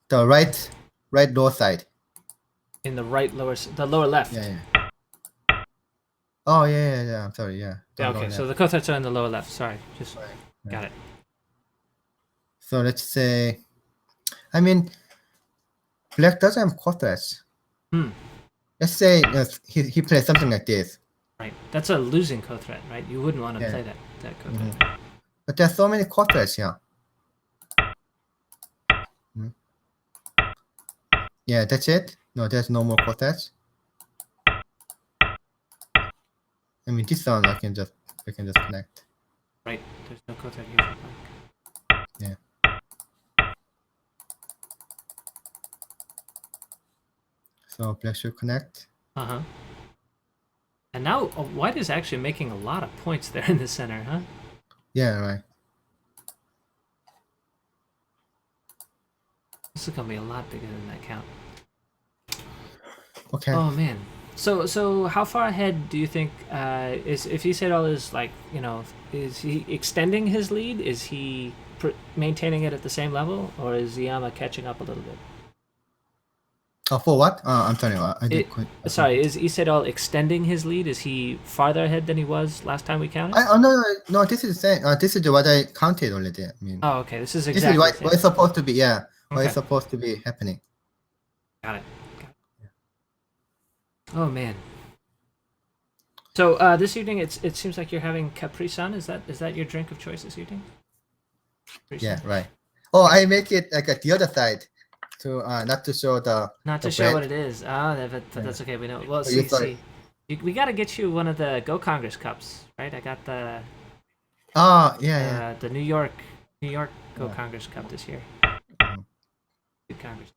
The right lower side. In the the lower left. Yeah. Oh yeah. I'm sorry. Yeah. Okay. So the core threads are in the lower left. Sorry. Just got it. So let's say, I mean, Black doesn't have core threats. Let's say he plays something like this. Right. That's a losing co-threat, right? You wouldn't want to play that co-threat. But there's so many core threats here. Yeah, that's it. No, there's no more core threats. I mean, this one we can just connect. Right. There's no co-threat here for black. Yeah. So black should connect. Uh-huh. And now white is actually making a lot of points there in the center, huh? Yeah, right. This is gonna be a lot bigger than that count. Okay. Oh man. So how far ahead do you think is if Sedol is like, you know, is he extending his lead? Is he maintaining it at the same level, or is Iyama catching up a little bit? Oh, for what? I'm sorry. I did sorry, is Sedol extending his lead? Is he farther ahead than he was last time we counted? No. This is the same. This is what I counted already. I mean. Oh, okay. This is exactly what it's supposed to be. Yeah. Okay. What is supposed to be happening. Got it. Oh man. So this evening, it seems like you're having Capri Sun. Is that your drink of choice this evening? Yeah, right. Oh, I make it like at the other side, to not to show the. Not to show what it is. But that's okay. We know. Well, see. We got to get you one of the Go Congress cups, right? I got the. Oh yeah. The New York Go Congress cup this year. Good Congress.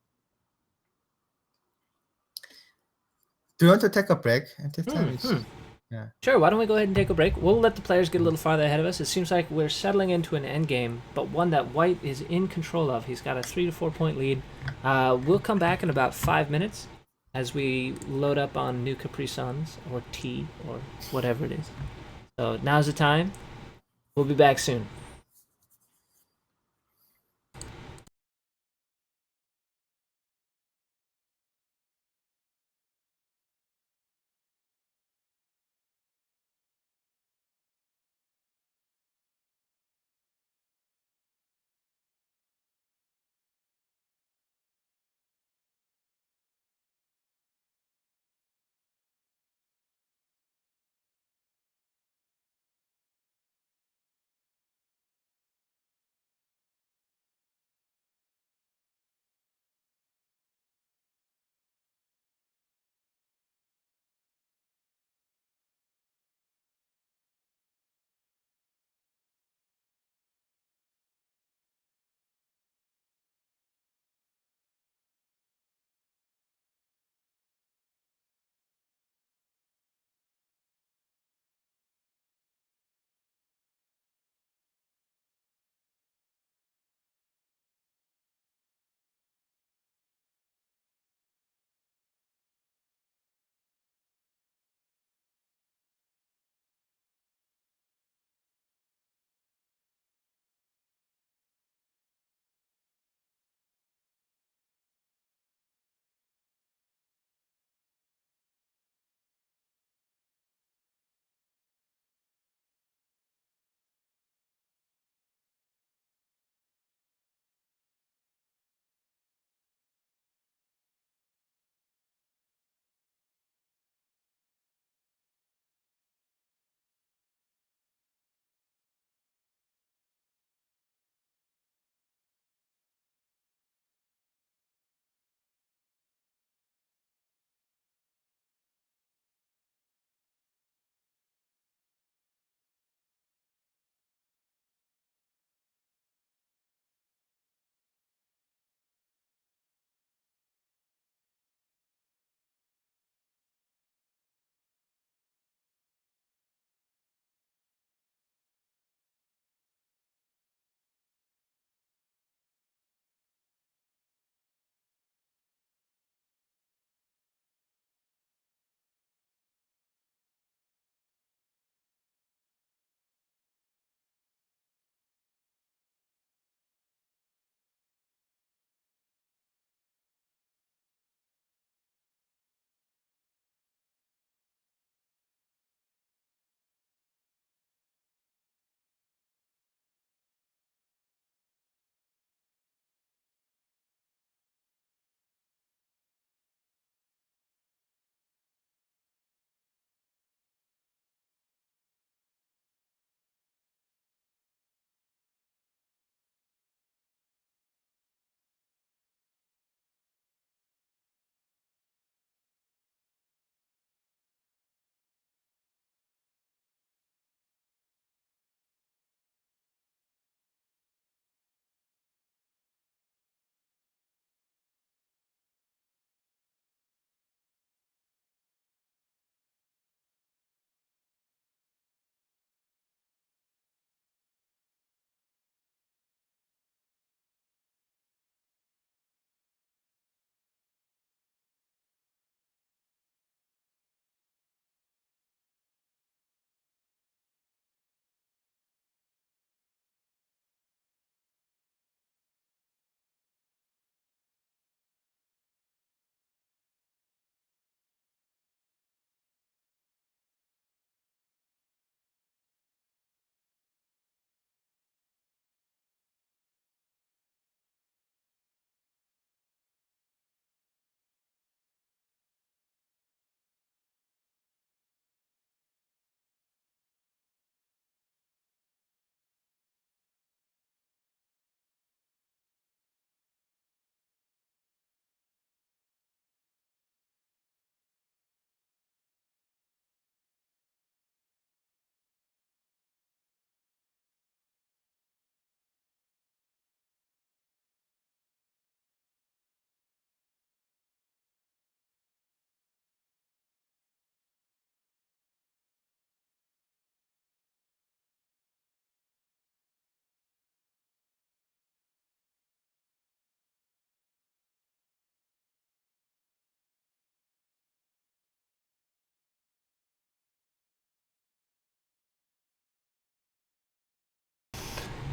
Do you want to take a break at this time? Yeah. Sure, why don't we go ahead and take a break? We'll let the players get a little farther ahead of us. It seems like we're settling into an end game, but one that white is in control of. He's got a 3 to 4 point lead. We'll come back in about 5 minutes as we load up on new Capri Suns or tea or whatever it is. So now's the time. We'll be back soon.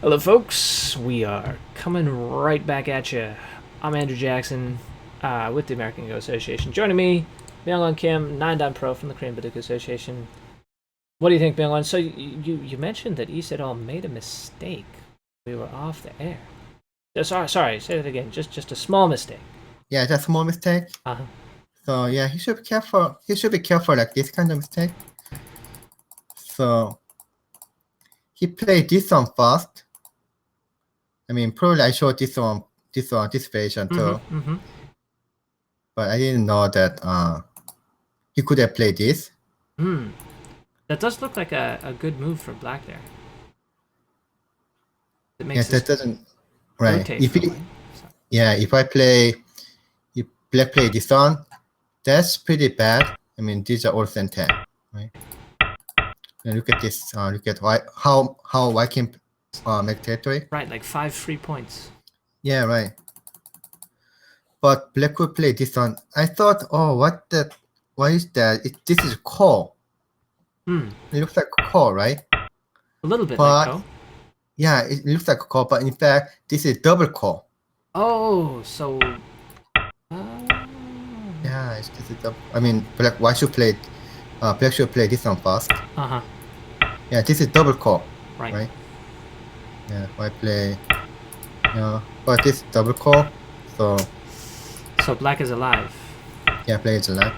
Hello, folks. We are coming right back at you. I'm Andrew Jackson with the American Go Association. Joining me, Myung-Won Kim, 9-Dan Pro from the Korean Baduka Association. What do you think, Myung-Won? So you mentioned that Sedol made a mistake. We were off the air. Sorry. Say that again. Just a small mistake. Yeah, just a small mistake. Uh-huh. So yeah, he should be careful. He should be careful like this kind of mistake. So he played this one first. I mean, probably I showed this version too. But I didn't know that he could have played this. That does look like a good move for black there. It Yes, that doesn't right. If black play this one, that's pretty bad. I mean, these are all center, right? And look at this. Look at how white can make territory. Right, like 5 free points. Yeah, right. But black could play this one. I thought, oh, what is that? This is core. It looks like core, right? A little bit like core. Yeah, it looks like core, but in fact, this is double core. Oh, so. Yeah, this is double. I mean, black should play this one first. Yeah, this is double core. Right? Yeah, white play. Yeah, but this is double core, so. So black is alive. Yeah, black is alive.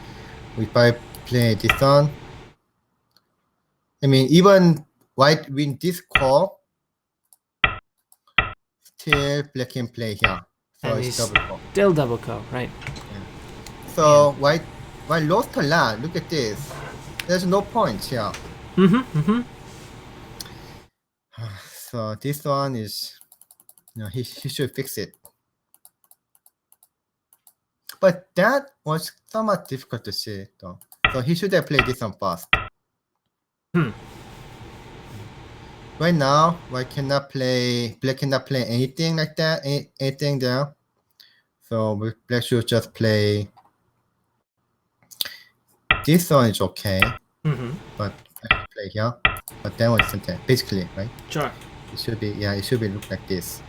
If I play this one, I mean, even white win this core, still black can play here. So and it's double core. Still double core, right? Yeah. So white lost a lot. Look at this. There's no points here. So this one is, he should fix it. But that was somewhat difficult to see, though. So he should have played this one first. Right now, black cannot play anything like that, anything there. So black should just play. This one is okay, but I should play here. But that one isn't basically, right? Sure. It should be look like this.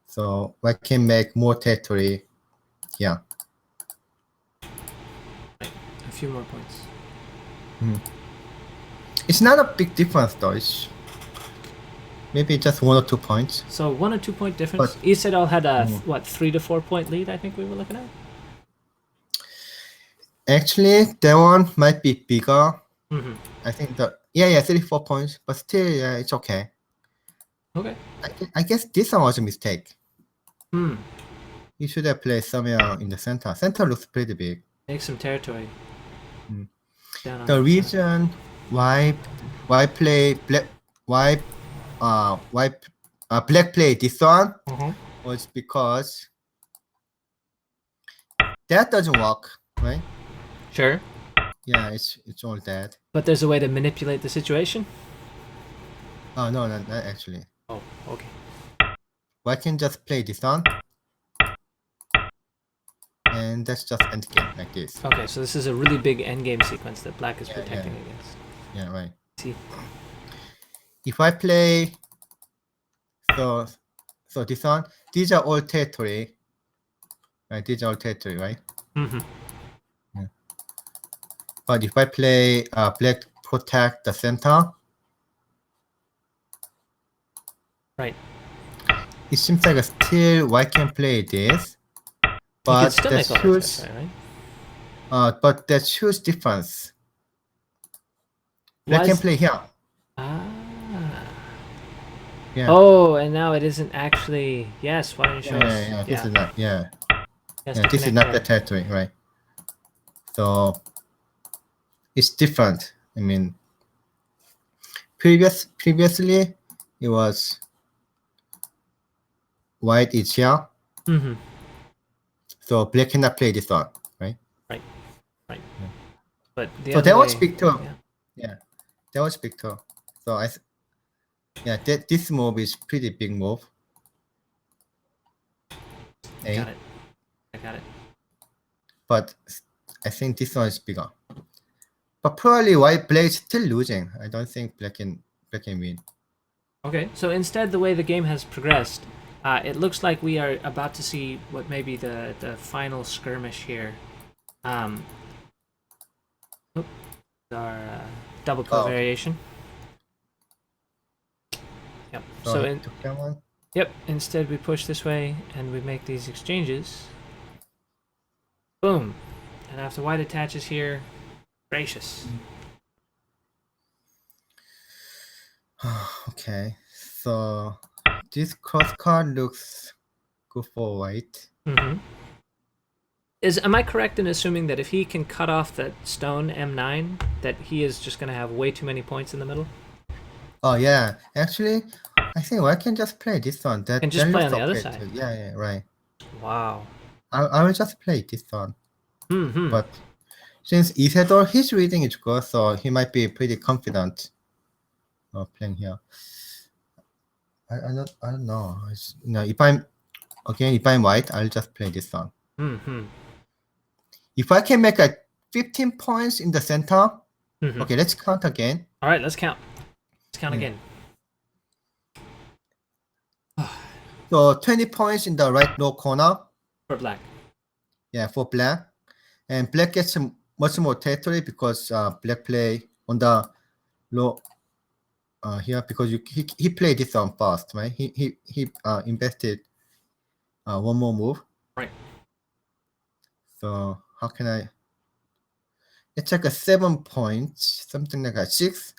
So I can make more territory here. A few more points. It's not a big difference though. It's maybe just 1 or 2 points. So 1 or 2 point difference. Sedol had a 3 to 4 point lead. I think we were looking at. Actually, that one might be bigger. I think 34 points, but still, yeah, it's okay. Okay. I guess this one was a mistake. You should have played somewhere in the center. Center looks pretty big. Make some territory. The reason why black play this one was because that doesn't work, right? Sure. Yeah, it's all dead. But there's a way to manipulate the situation? Oh no, not actually. Oh, okay. Why can't just play this one? And that's just endgame like this. Okay, so this is a really big endgame sequence that black is protecting against. Yeah, right. See. If I play so this one, these are all territory. Right, these are all territory, right? Yeah. But if I play black protect the center, right. It seems like still white can play this. But that's huge, right? But that's huge difference. Black can play here. Yeah. Oh, and now it isn't actually. Yes, why don't you show us? This is not. This is not the territory, right? So it's different. I mean, previously it was white is here. So black cannot play this one, right? Right. Yeah. But so that was big too. Yeah, that was big too. So this move is pretty big move. I got it. But I think this one is bigger. But probably white black is still losing. I don't think black can win. Okay, so instead, the way the game has progressed, it looks like we are about to see what may be the final skirmish here. Oops, our double covariation. Yep. So took that one. Yep. Instead, we push this way and we make these exchanges. Boom. And after white attaches here, gracious. Okay, so this cross card looks good for white. Mm-hmm. Am I correct in assuming that if he can cut off that stone M9, that he is just going to have way too many points in the middle? Oh yeah, actually, I think I can just play this one. That And just that play looks on the other okay side. too. Yeah, right. Wow. I will just play this one. Mm-hmm. But since Isidore, his reading is good, so he might be pretty confident playing here. I don't know. If I'm white, I'll just play this one. Mm-hmm. If I can make a 15 points in the center, Mm-hmm. okay, let's count again. All right, let's count. Let's count again. So 20 points in the right low corner. For black. Yeah, for black. And black gets much more territory because black play on the low here because he played this one first, right? He invested one more move. Right. So how can I? It's like a 7 points, something like a 6.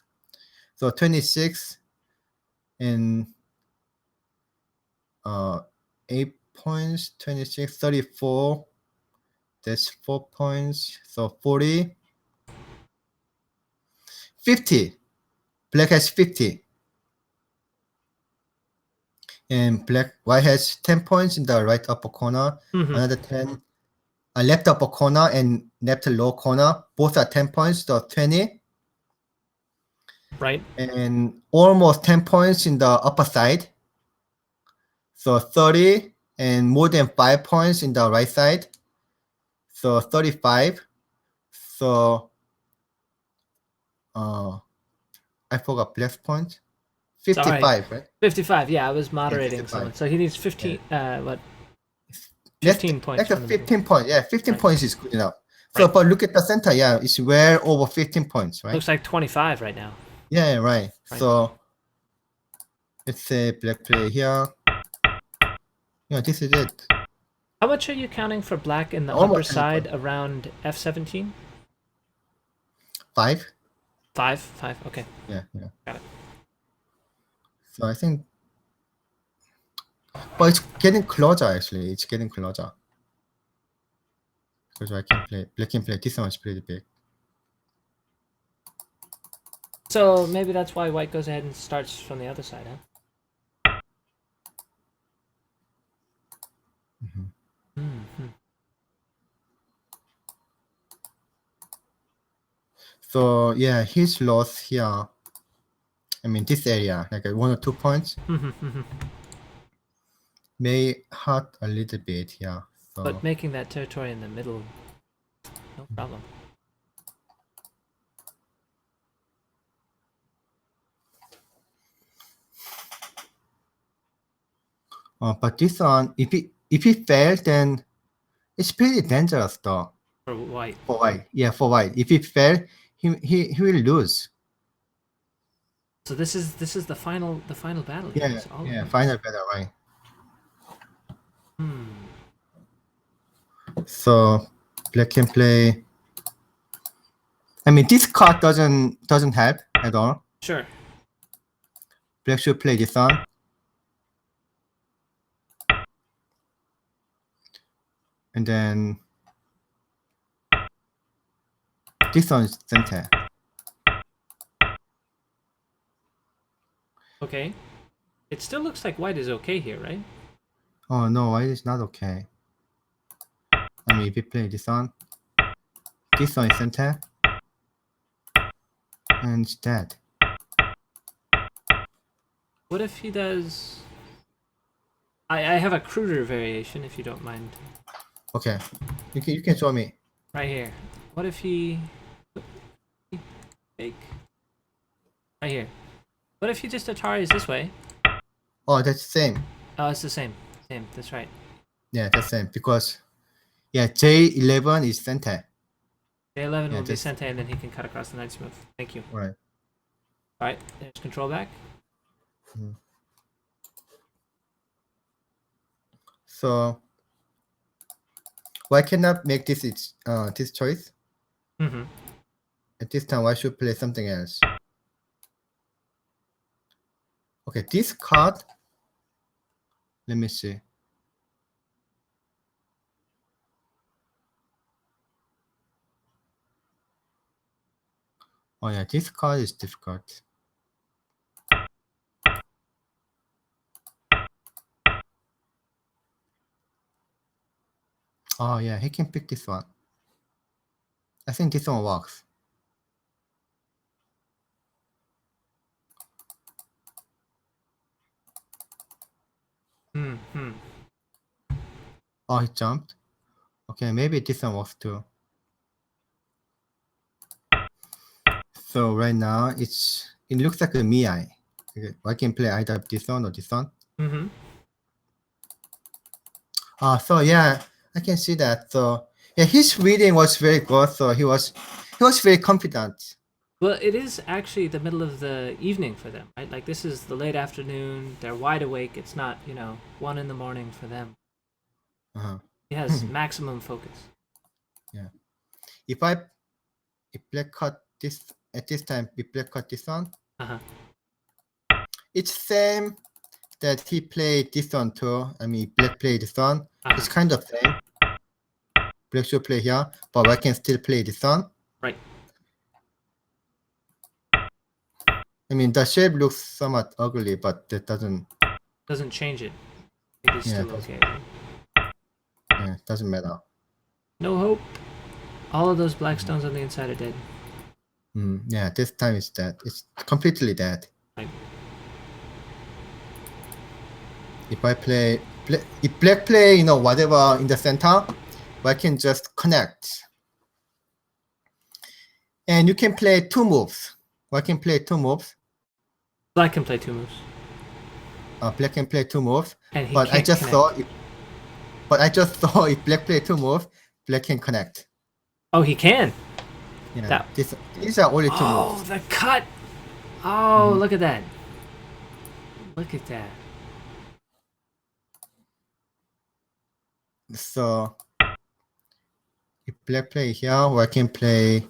So 26 and 8 points, 26, 34. That's 4 points. So 40. 50. Black has 50. And white has 10 points in the right upper corner. Mm-hmm. Another 10. Left upper corner and left lower corner. Both are 10 points, so 20. Right. And almost 10 points in the upper side. So 30 and more than 5 points in the right side. So 35. So I forgot black's point. 55, Sorry. right? 55. Yeah, I was moderating 55. someone. So he needs 15. What? That's 15 points. That's a 15 point. Yeah, 15 Right. points is good enough. So, but look at the center. Yeah, it's well over 15 points, right? Looks like 25 right now. Yeah, right. So let's say black play here. Yeah, this is it. How much are you counting for black in the Almost upper side around F17? 5. 5. Okay. Yeah. Got it. So I think, but it's getting closer actually. It's getting closer because black can play this one is pretty big. So maybe that's why white goes ahead and starts from the other side, huh? Mm-hmm. So yeah, his loss here. I mean, this area, like 1 or 2 points, may hurt a little bit here. So. But making that territory in the middle, no problem. But this one, if he fails, then it's pretty dangerous though. For white. For white, yeah, for white. If he fails, he will lose. So this is the final battle. Yeah, final battle, right? So black can play. I mean, this card doesn't help at all. Sure. Black should play this one. And then this one is center. Okay. It still looks like white is okay here, right? Oh no, white is not okay. I mean, if you play this one is center. And it's dead. What if he does... I have a cruder variation, if you don't mind. Okay, you can show me. Right here. What if he... Fake. Right here. What if you just Atari's this way? Oh, that's the same. Oh, it's the same. Same. That's right. Yeah, that's the same because yeah, J11 is center. J11 Yeah, will be that's Sente, and then he can cut across the knight's move. Thank you. right. All right, there's control back. So why cannot make this this choice? Mm-hmm. At this time, why should play something else? Okay, this card. Let me see. Oh yeah, this card is difficult. Oh yeah, he can pick this one. I think this one works. Mm-hmm. Oh, he jumped. Okay, maybe this one works too. So right now it looks like a Miai. Okay, I can play either this one or this one. Mm-hmm. So yeah, I can see that. So yeah, his reading was very good. So he was very confident. Well, it is actually the middle of the evening for them, right? Like, this is the late afternoon. They're wide awake. It's not, 1 in the morning for them. Uh-huh. He has maximum focus. Yeah. If black cut this at this time, if black cut this one, Uh-huh. it's same that he played this one too. I mean, black played this one. It's kind of same. Black should play here, but I can still play this one. Right. I mean, the shape looks somewhat ugly, but that doesn't change it. It is still okay. Yeah, doesn't matter. No hope. All of those black stones on the inside are dead. Yeah, this time it's dead. It's completely dead. Right. If I play, if black play, whatever in the center, I can just connect. And you can play 2 moves. I can play 2 moves. Black can play 2 moves. Black can play 2 moves. And he but I can't just connect. saw if black play 2 moves, black can connect. Oh, he can. Yeah, these are only 2 moves. Oh, the cut. Oh, look at that. Look at that. So if black play here, I can play.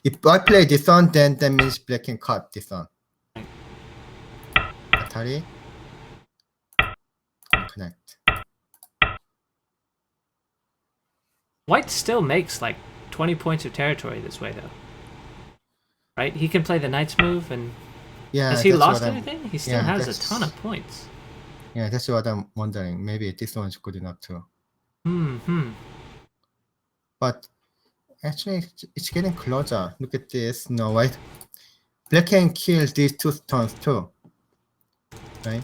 If I play this one, then that means black can cut this one. Atari. And connect. White still makes like 20 points of territory this way, though. Right? He can play the knight's move, and has he lost anything? He still has a ton of points. Yeah, that's what I'm wondering. Maybe this one's good enough too. But actually, it's getting closer. Look at this. No, white. Black can kill these 2 stones too. Right?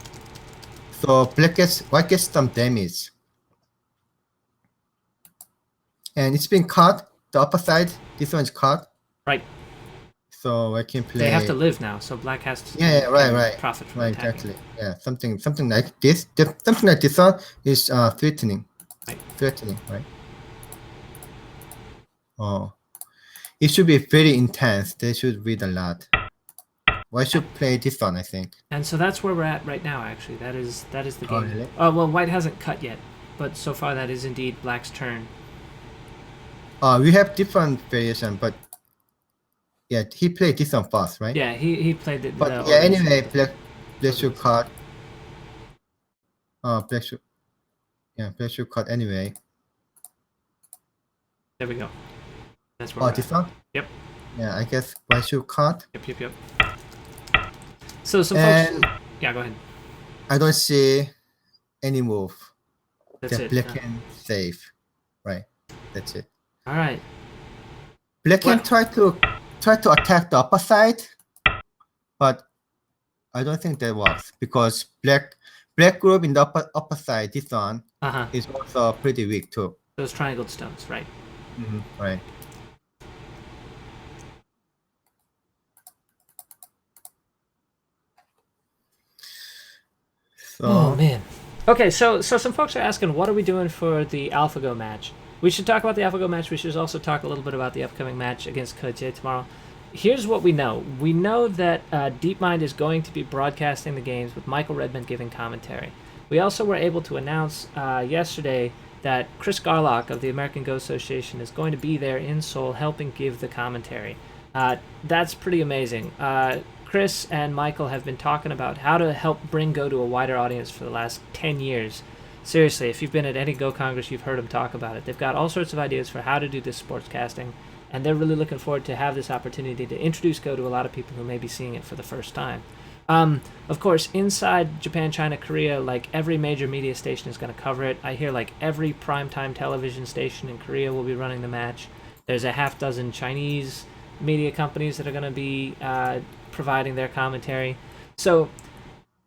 So white gets some damage. And it's been cut. The upper side, this one's cut. Right. So I can play. They have to live now, so black has to. Yeah, right. Profit from right, attacking. exactly. Yeah, something like this. Something like this one is threatening. Right. Threatening, right? Oh, it should be very intense. They should read a lot. Well, I should play this one, I think. And so that's where we're at right now. Actually, that is the game. Oh, really? Well, white hasn't cut yet, but so far that is indeed black's turn. We have different variation, but yeah, he played this one first, right? Yeah, he played the. But yeah, anyway, black should cut. Black should cut anyway. There we go. That's where. This one. Yep. Yeah, I guess white should cut. Yep. So some folks. Yeah, go ahead. I don't see any move. That's that it. black can save. Right. That's it. All right. Black can try to attack the upper side, but I don't think that works because black group in the upper side, this one is also pretty weak too. Those triangled stones, right? Right. Oh So man. Okay, so some folks are asking, what are we doing for the AlphaGo match? We should talk about the AlphaGo match. We should also talk a little bit about the upcoming match against Kote tomorrow. Here's what we know. We know that DeepMind is going to be broadcasting the games with Michael Redmond giving commentary. We also were able to announce yesterday that Chris Garlock of the American Go Association is going to be there in Seoul helping give the commentary. That's pretty amazing. Chris and Michael have been talking about how to help bring Go to a wider audience for the last 10 years. Seriously, if you've been at any Go Congress, you've heard them talk about it. They've got all sorts of ideas for how to do this sportscasting, and they're really looking forward to have this opportunity to introduce Go to a lot of people who may be seeing it for the first time. Of course, inside Japan, China, Korea, like every major media station is going to cover it. I hear like every primetime television station in Korea will be running the match. There's a half dozen Chinese media companies that are going to be providing their commentary. So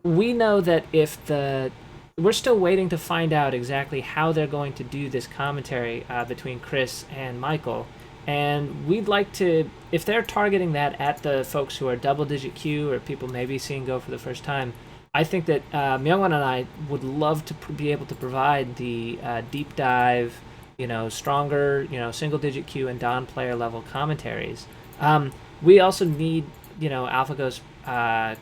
we know that we're still waiting to find out exactly how they're going to do this commentary between Chris and Michael. And we'd like to, if they're targeting that at the folks who are double-digit Q or people maybe seeing Go for the first time, I think that Myungwon and I would love to be able to provide the deep dive, stronger, single-digit Q and Don player level commentaries. We also need, AlphaGo's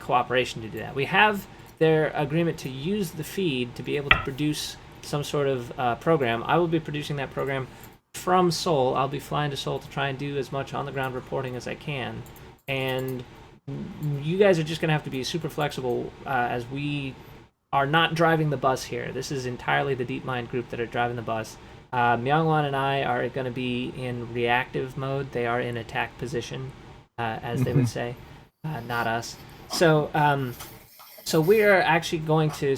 cooperation to do that. We have their agreement to use the feed to be able to produce some sort of program. I will be producing that program from Seoul. I'll be flying to Seoul to try and do as much on-the-ground reporting as I can. And you guys are just going to have to be super flexible as we are not driving the bus here. This is entirely the DeepMind group that are driving the bus. Myungwon and I are going to be in reactive mode. They are in attack position, as they would say, not us. So we're actually going to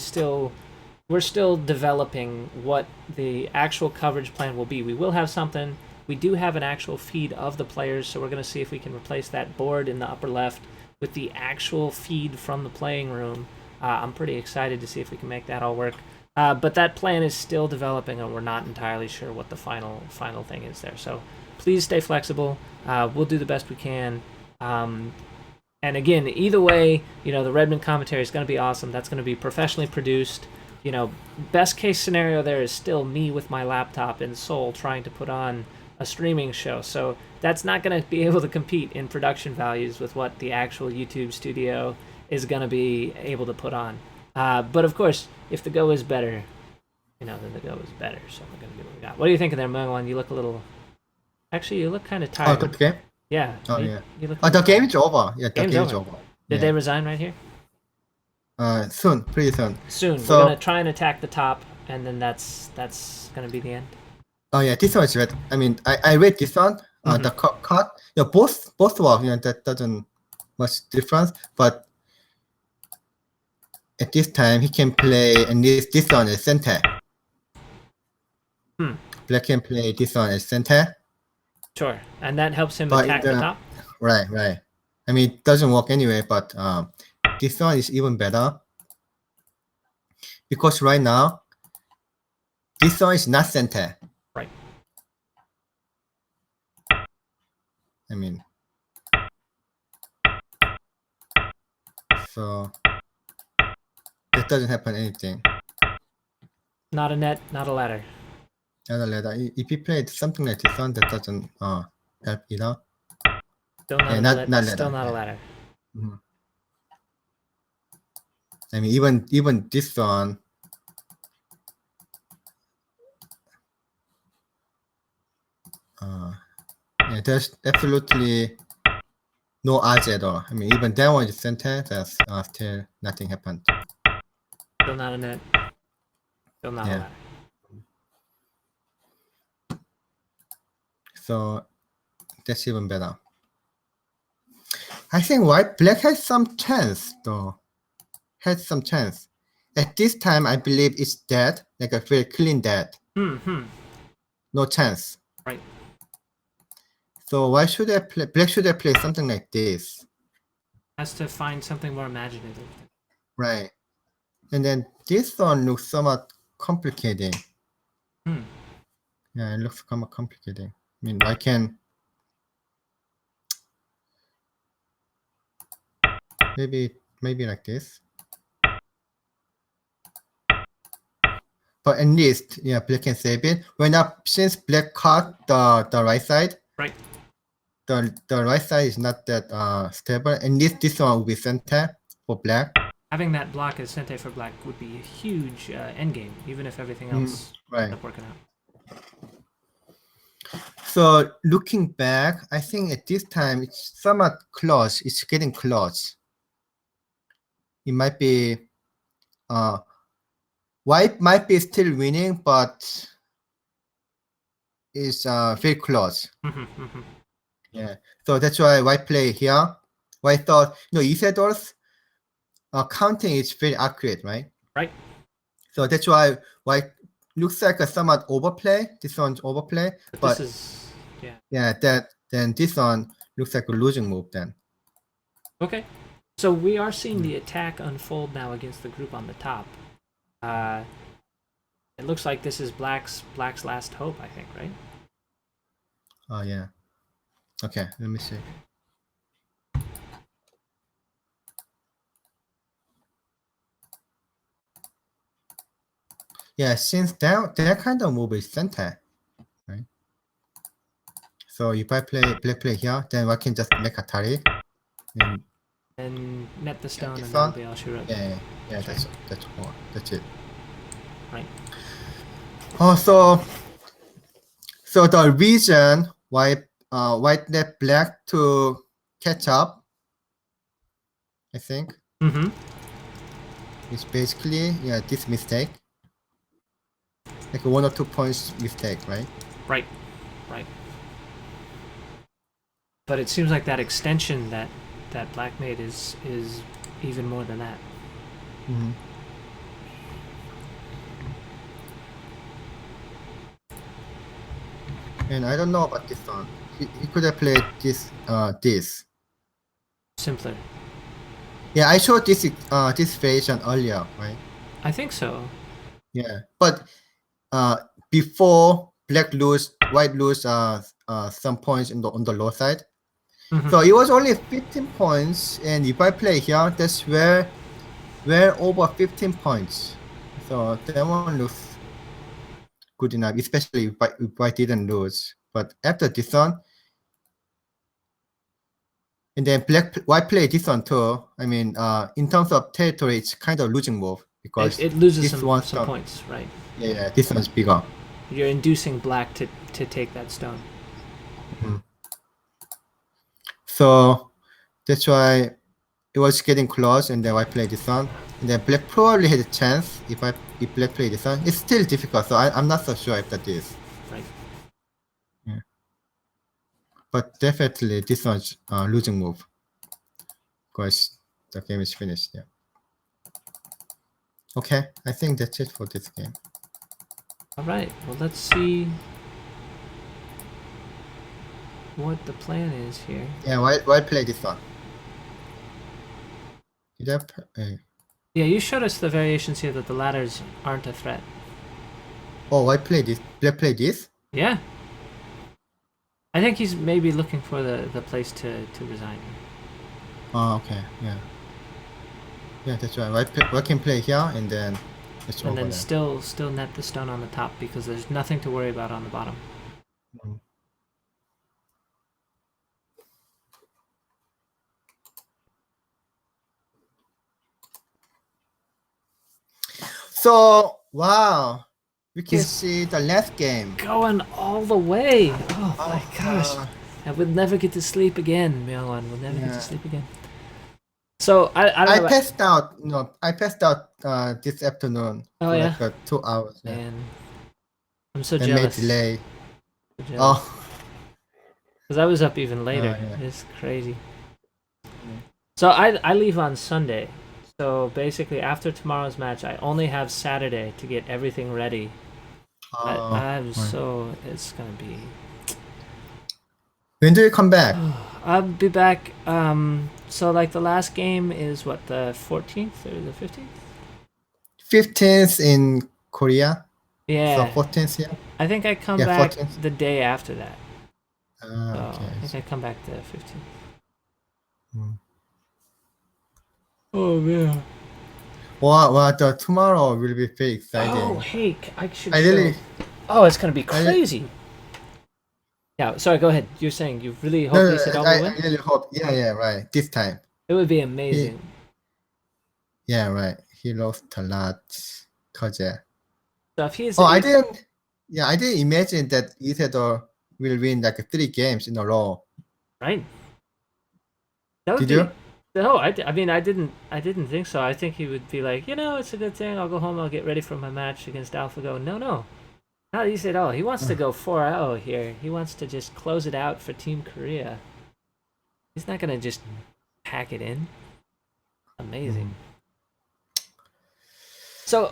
we're still developing what the actual coverage plan will be. We will have something. We do have an actual feed of the players, so we're going to see if we can replace that board in the upper left with the actual feed from the playing room. I'm pretty excited to see if we can make that all work. But that plan is still developing, and we're not entirely sure what the final thing is there. So please stay flexible. We'll do the best we can. And again, either way, the Redmond commentary is going to be awesome. That's going to be professionally produced. Best case scenario there is still me with my laptop in Seoul trying to put on a streaming show. So that's not going to be able to compete in production values with what the actual YouTube studio is going to be able to put on. But of course, if the Go is better, then the Go is better. So we're going to do what we got. What do you think of there, Myungwon? You look a little... Actually, you look kind of tired. the game? Yeah. Yeah. You look The game is over. Yeah, the Game's game is over. over. Did they resign right here? Soon, pretty soon. Soon. So, We're going to try and attack the top, and then that's going to be the end. Oh yeah, this one is read. I mean, I read this one. The cut. Both work. That doesn't much difference. But at this time, he can play, and this one is center. Black can play this one as center. Sure, and that helps him attack the top. Right. I mean, it doesn't work anyway, but this one is even better because right now this one is not center. Right. I mean, so that doesn't happen anything. Not a net, not a ladder. Not a ladder. If you played something like this one, that doesn't help either. Still not, not still not a ladder. Mm-hmm. I mean, even this one. Yeah, there's absolutely no odds at all. I mean, even that one is center. That's still nothing happened. Still not a net. Still not a ladder. So that's even better. I think black has some chance though. Has some chance. At this time, I believe it's dead, like a very clean dead. No chance. Right. So why should I play? Black should I play something like this? Has to find something more imaginative. Right. And then this one looks somewhat complicating. Yeah, it looks somewhat complicating. I mean, I can maybe like this. at least, yeah, black can save it. Right now, since black caught the right side, Right. the right side is not that stable. At least this one will be center for black. Having that block as Sente for black would be a huge endgame, even if everything else right. ends up working out. So looking back, I think at this time it's somewhat close. It's getting close. It might be white might be still winning, but it's very close. Yeah. So that's why white play here. White thought, Isidor's counting is very accurate, right? Right. So that's why white looks like a somewhat overplay. This one's overplay, but this is then this one looks like a losing move then. Okay. So we are seeing the attack unfold now against the group on the top. It looks like this is black's last hope, I think, right? Oh yeah. Okay, let me see. Yeah, since their kind of move is center, right? So if I play black play here, then I can just make a tari and net the stone, and one? that'll be all she wrote. Yeah, that's all. That's it. Right. Oh, so the reason why white let black to catch up, I think, is basically this mistake, like 1 or 2 points mistake, right? Right. But it seems like that extension that black made is even more than that. And I don't know about this one. He could have played this Simpler. Yeah, I showed this variation earlier, right? I think so. Yeah, but before black lose, white lose some points on the low side. So it was only 15 points, and if I play here, that's where over 15 points. So that one looks good enough, especially if I didn't lose. But after this one, and then white play this one too. I mean, in terms of territory, it's kind of losing move because it loses this some points, right? Yeah, this one's bigger. You're inducing black to take that stone. So that's why it was getting close, and then I played this one, and then black probably had a chance if black played this one. It's still difficult, so I'm not so sure if that is. Right. Yeah. But definitely this one's losing move because the game is finished. Yeah. Okay, I think that's it for this game. All right. Well, let's see what the plan is here. Yeah, why play this one? Did Yeah, you showed us the variations here that the ladders aren't a threat. Oh, why play this? Black play this? Yeah. I think he's maybe looking for the place to resign. Oh, okay, yeah. Yeah, that's right. I can play here, and then it's over. And then still net the stone on the top because there's nothing to worry about on the bottom. So wow, we can see the last game going all the way. Oh my gosh, I would never get to sleep again, Myungwon. We'll never get to sleep again. So I passed out. No, I passed out this afternoon. Oh for yeah, like 2 hours. Yeah. And I'm so jealous. jealous. Made delay. Oh, because I was up even later. Yeah. It's crazy. So I leave on Sunday. So basically, after tomorrow's match, I only have Saturday to get everything ready. So it's gonna be. When do you come back? I'll be back. So like the last game is what, the 14th or the 15th? 15th in Korea. Yeah. So 14th here. I think I come back 14th. the day after that. Okay. I think I come back the 15th. Hmm. Oh man. Well, tomorrow will be very exciting. Oh, hey, I should I show. really, Oh, it's gonna be crazy. Yeah, sorry, go ahead. You're saying you really hope no, Lee Sedol I will win? really hope. Yeah, right. This time. It would be He, amazing. yeah, right. He lost a lot. Koje. So if he's Oh, I didn't imagine that Isidore will win like 3 games in a row. right, that would Did be. you? No, I mean, I didn't think so. I think he would be like, it's a good thing. I'll go home. I'll get ready for my match against AlphaGo. No, not Lee Sedol. He wants to go 4-0 here. He wants to just close it out for Team Korea. He's not gonna just pack it in. Amazing. So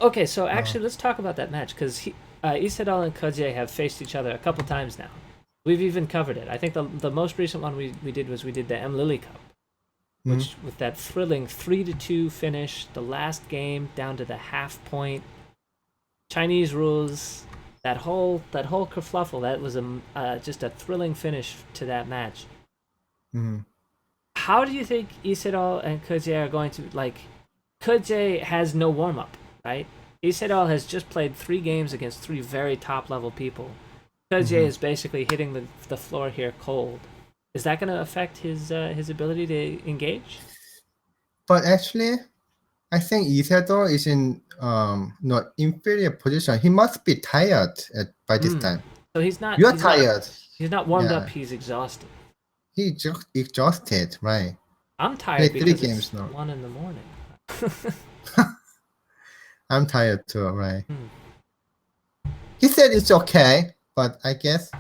actually, let's talk about that match because Isedal and Koje have faced each other a couple times now. We've even covered it. I think the most recent one we did was the M Lily Cup, which with that thrilling 3-2 finish, the last game down to the half point, Chinese rules, that whole kerfluffle. That was just a thrilling finish to that match. How do you think Isedal and Koje are going to like? Koje has no warm up, right? Isedal has just played 3 games against 3 very top level people. Koje is basically hitting the floor here cold. Is that going to affect his ability to engage? But actually, I think Isidore is in inferior position. He must be tired by this time. So he's not. You're tired. He's not warmed up. He's exhausted. He's just exhausted, right? I'm tired because 3 games it's now. 1 in the morning. I'm tired too, right? He said it's okay, but I guess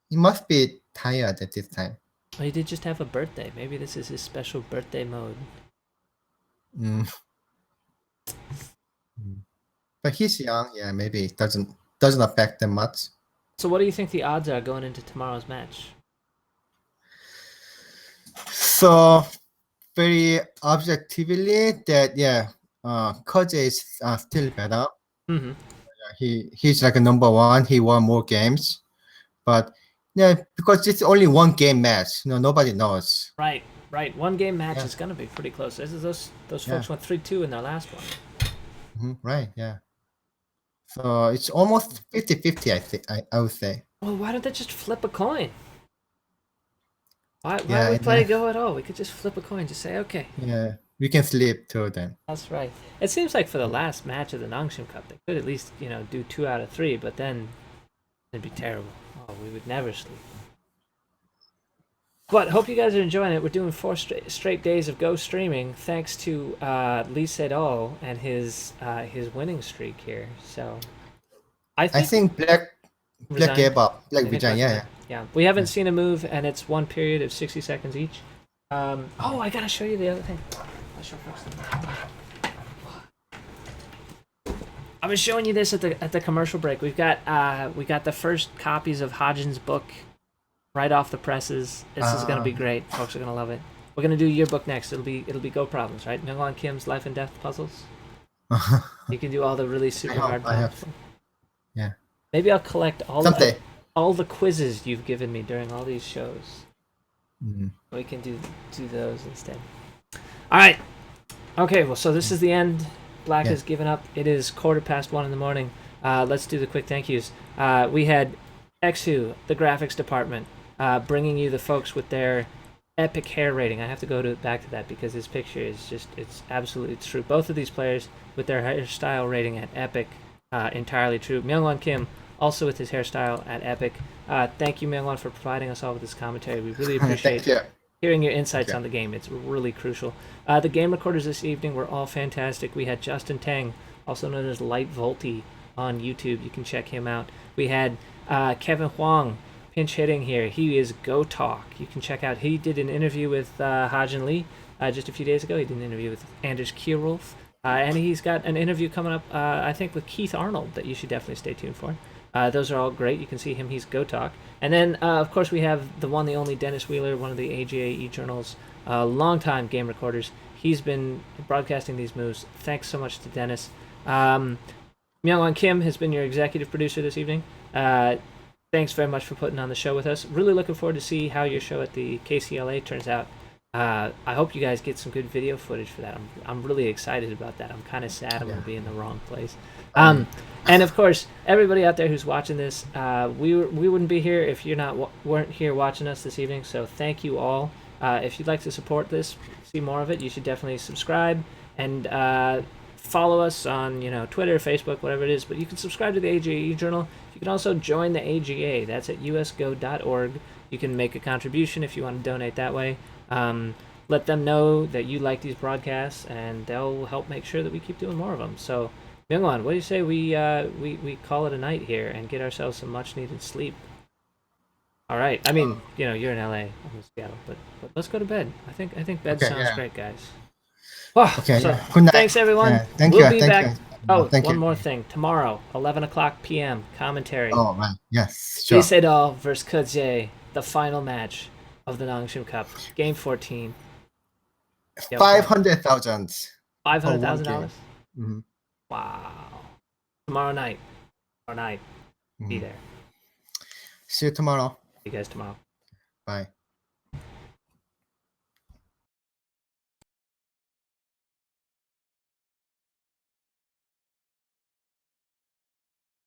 he must be tired at this time. Well, he did just have a birthday. Maybe this is his special birthday mode. But he's young, yeah. Maybe it doesn't affect them much. So, what do you think the odds are going into tomorrow's match? So, very objectively, that Koje is still better. He's like a number 1. He won more games, but because it's only 1 game match. Nobody knows. Right. 1 game match is gonna be pretty close. Those folks went 3-2 in their last one. Right. Yeah. So it's almost 50-50. I would say. Well, why don't they just flip a coin? Why would we play Go at all? We could just flip a coin. Just say okay. Yeah. We can sleep too then. That's right. It seems like for the last match of the Nongshim Cup, they could at least, do 2 out of 3, but then it'd be terrible. Oh, we would never sleep. But hope you guys are enjoying it. We're doing 4 straight days of Go streaming, thanks to Lee Sedol and his winning streak here. So I think Black gave up. Black resigned. Yeah. We haven't seen a move, and it's 1 period of 60 seconds each. I gotta show you the other thing. I was showing you this at the commercial break. We got the first copies of Hajin's book right off the presses. This is gonna be great. Folks are gonna love it. We're gonna do your book next. It'll be Go Problems, right? Myungwon Kim's Life and Death Puzzles. You can do all the really super hard ones. Yeah. Maybe I'll collect all the quizzes you've given me during all these shows. We can do those instead. All right. Okay. Well, so this is the end. Black has given up. It is 1:15 in the morning. Let's do the quick thank yous. We had Xhu, the graphics department, bringing you the folks with their epic hair rating. I have to go back to that because this picture is it's absolutely true. Both of these players with their hairstyle rating at epic, entirely true. Myungwon Kim also with his hairstyle at epic. Thank you, Myungwon, for providing us all with this commentary. We really appreciate hearing your insights on the game. It's really crucial. The game recorders this evening were all fantastic. We had Justin Tang, also known as Light Volty, on YouTube. You can check him out. We had Kevin Huang pinch hitting here. He is Go Talk. You can check out. He did an interview with Hajin Lee just a few days ago. He did an interview with Anders Kierulf. And he's got an interview coming up, I think, with Keith Arnold that you should definitely stay tuned for. Those are all great. You can see him. He's Go Talk. And then, of course, we have the one, the only Dennis Wheeler, one of the AGA eJournal's longtime game recorders. He's been broadcasting these moves. Thanks so much to Dennis. Myungwon Kim has been your executive producer this evening. Thanks very much for putting on the show with us. Really looking forward to see how your show at the KCLA turns out. I hope you guys get some good video footage for that. I'm really excited about that. I'm kind of sad I'm going to be in the wrong place. And of course, everybody out there who's watching this, we wouldn't be here if you weren't here watching us this evening. So thank you all. If you'd like to support this, see more of it, you should definitely subscribe and follow us on Twitter, Facebook, whatever it is. But you can subscribe to the AGA Journal. You can also join the AGA. That's at usgo.org. You can make a contribution if you want to donate that way. Let them know that you like these broadcasts, and they'll help make sure that we keep doing more of them. So, Myungwon, what do you say we call it a night here and get ourselves some much-needed sleep? All right. I mean, you're in LA, I'm in Seattle, but let's go to bed. I think bed sounds great, guys. Oh, Okay. So, Good night. thanks, everyone. Yeah, thank we'll you. be back. You. Oh, thank one you. more thing. Tomorrow, 11 o'clock p.m. commentary. Oh, right. Yes. Sure. Sedol versus Kudze, the final match of the Nongshim Cup, Game 14. Yep. $500,000. $500,000. Mm-hmm. Wow! Tomorrow night. Be there. See you tomorrow. See you guys tomorrow. Bye.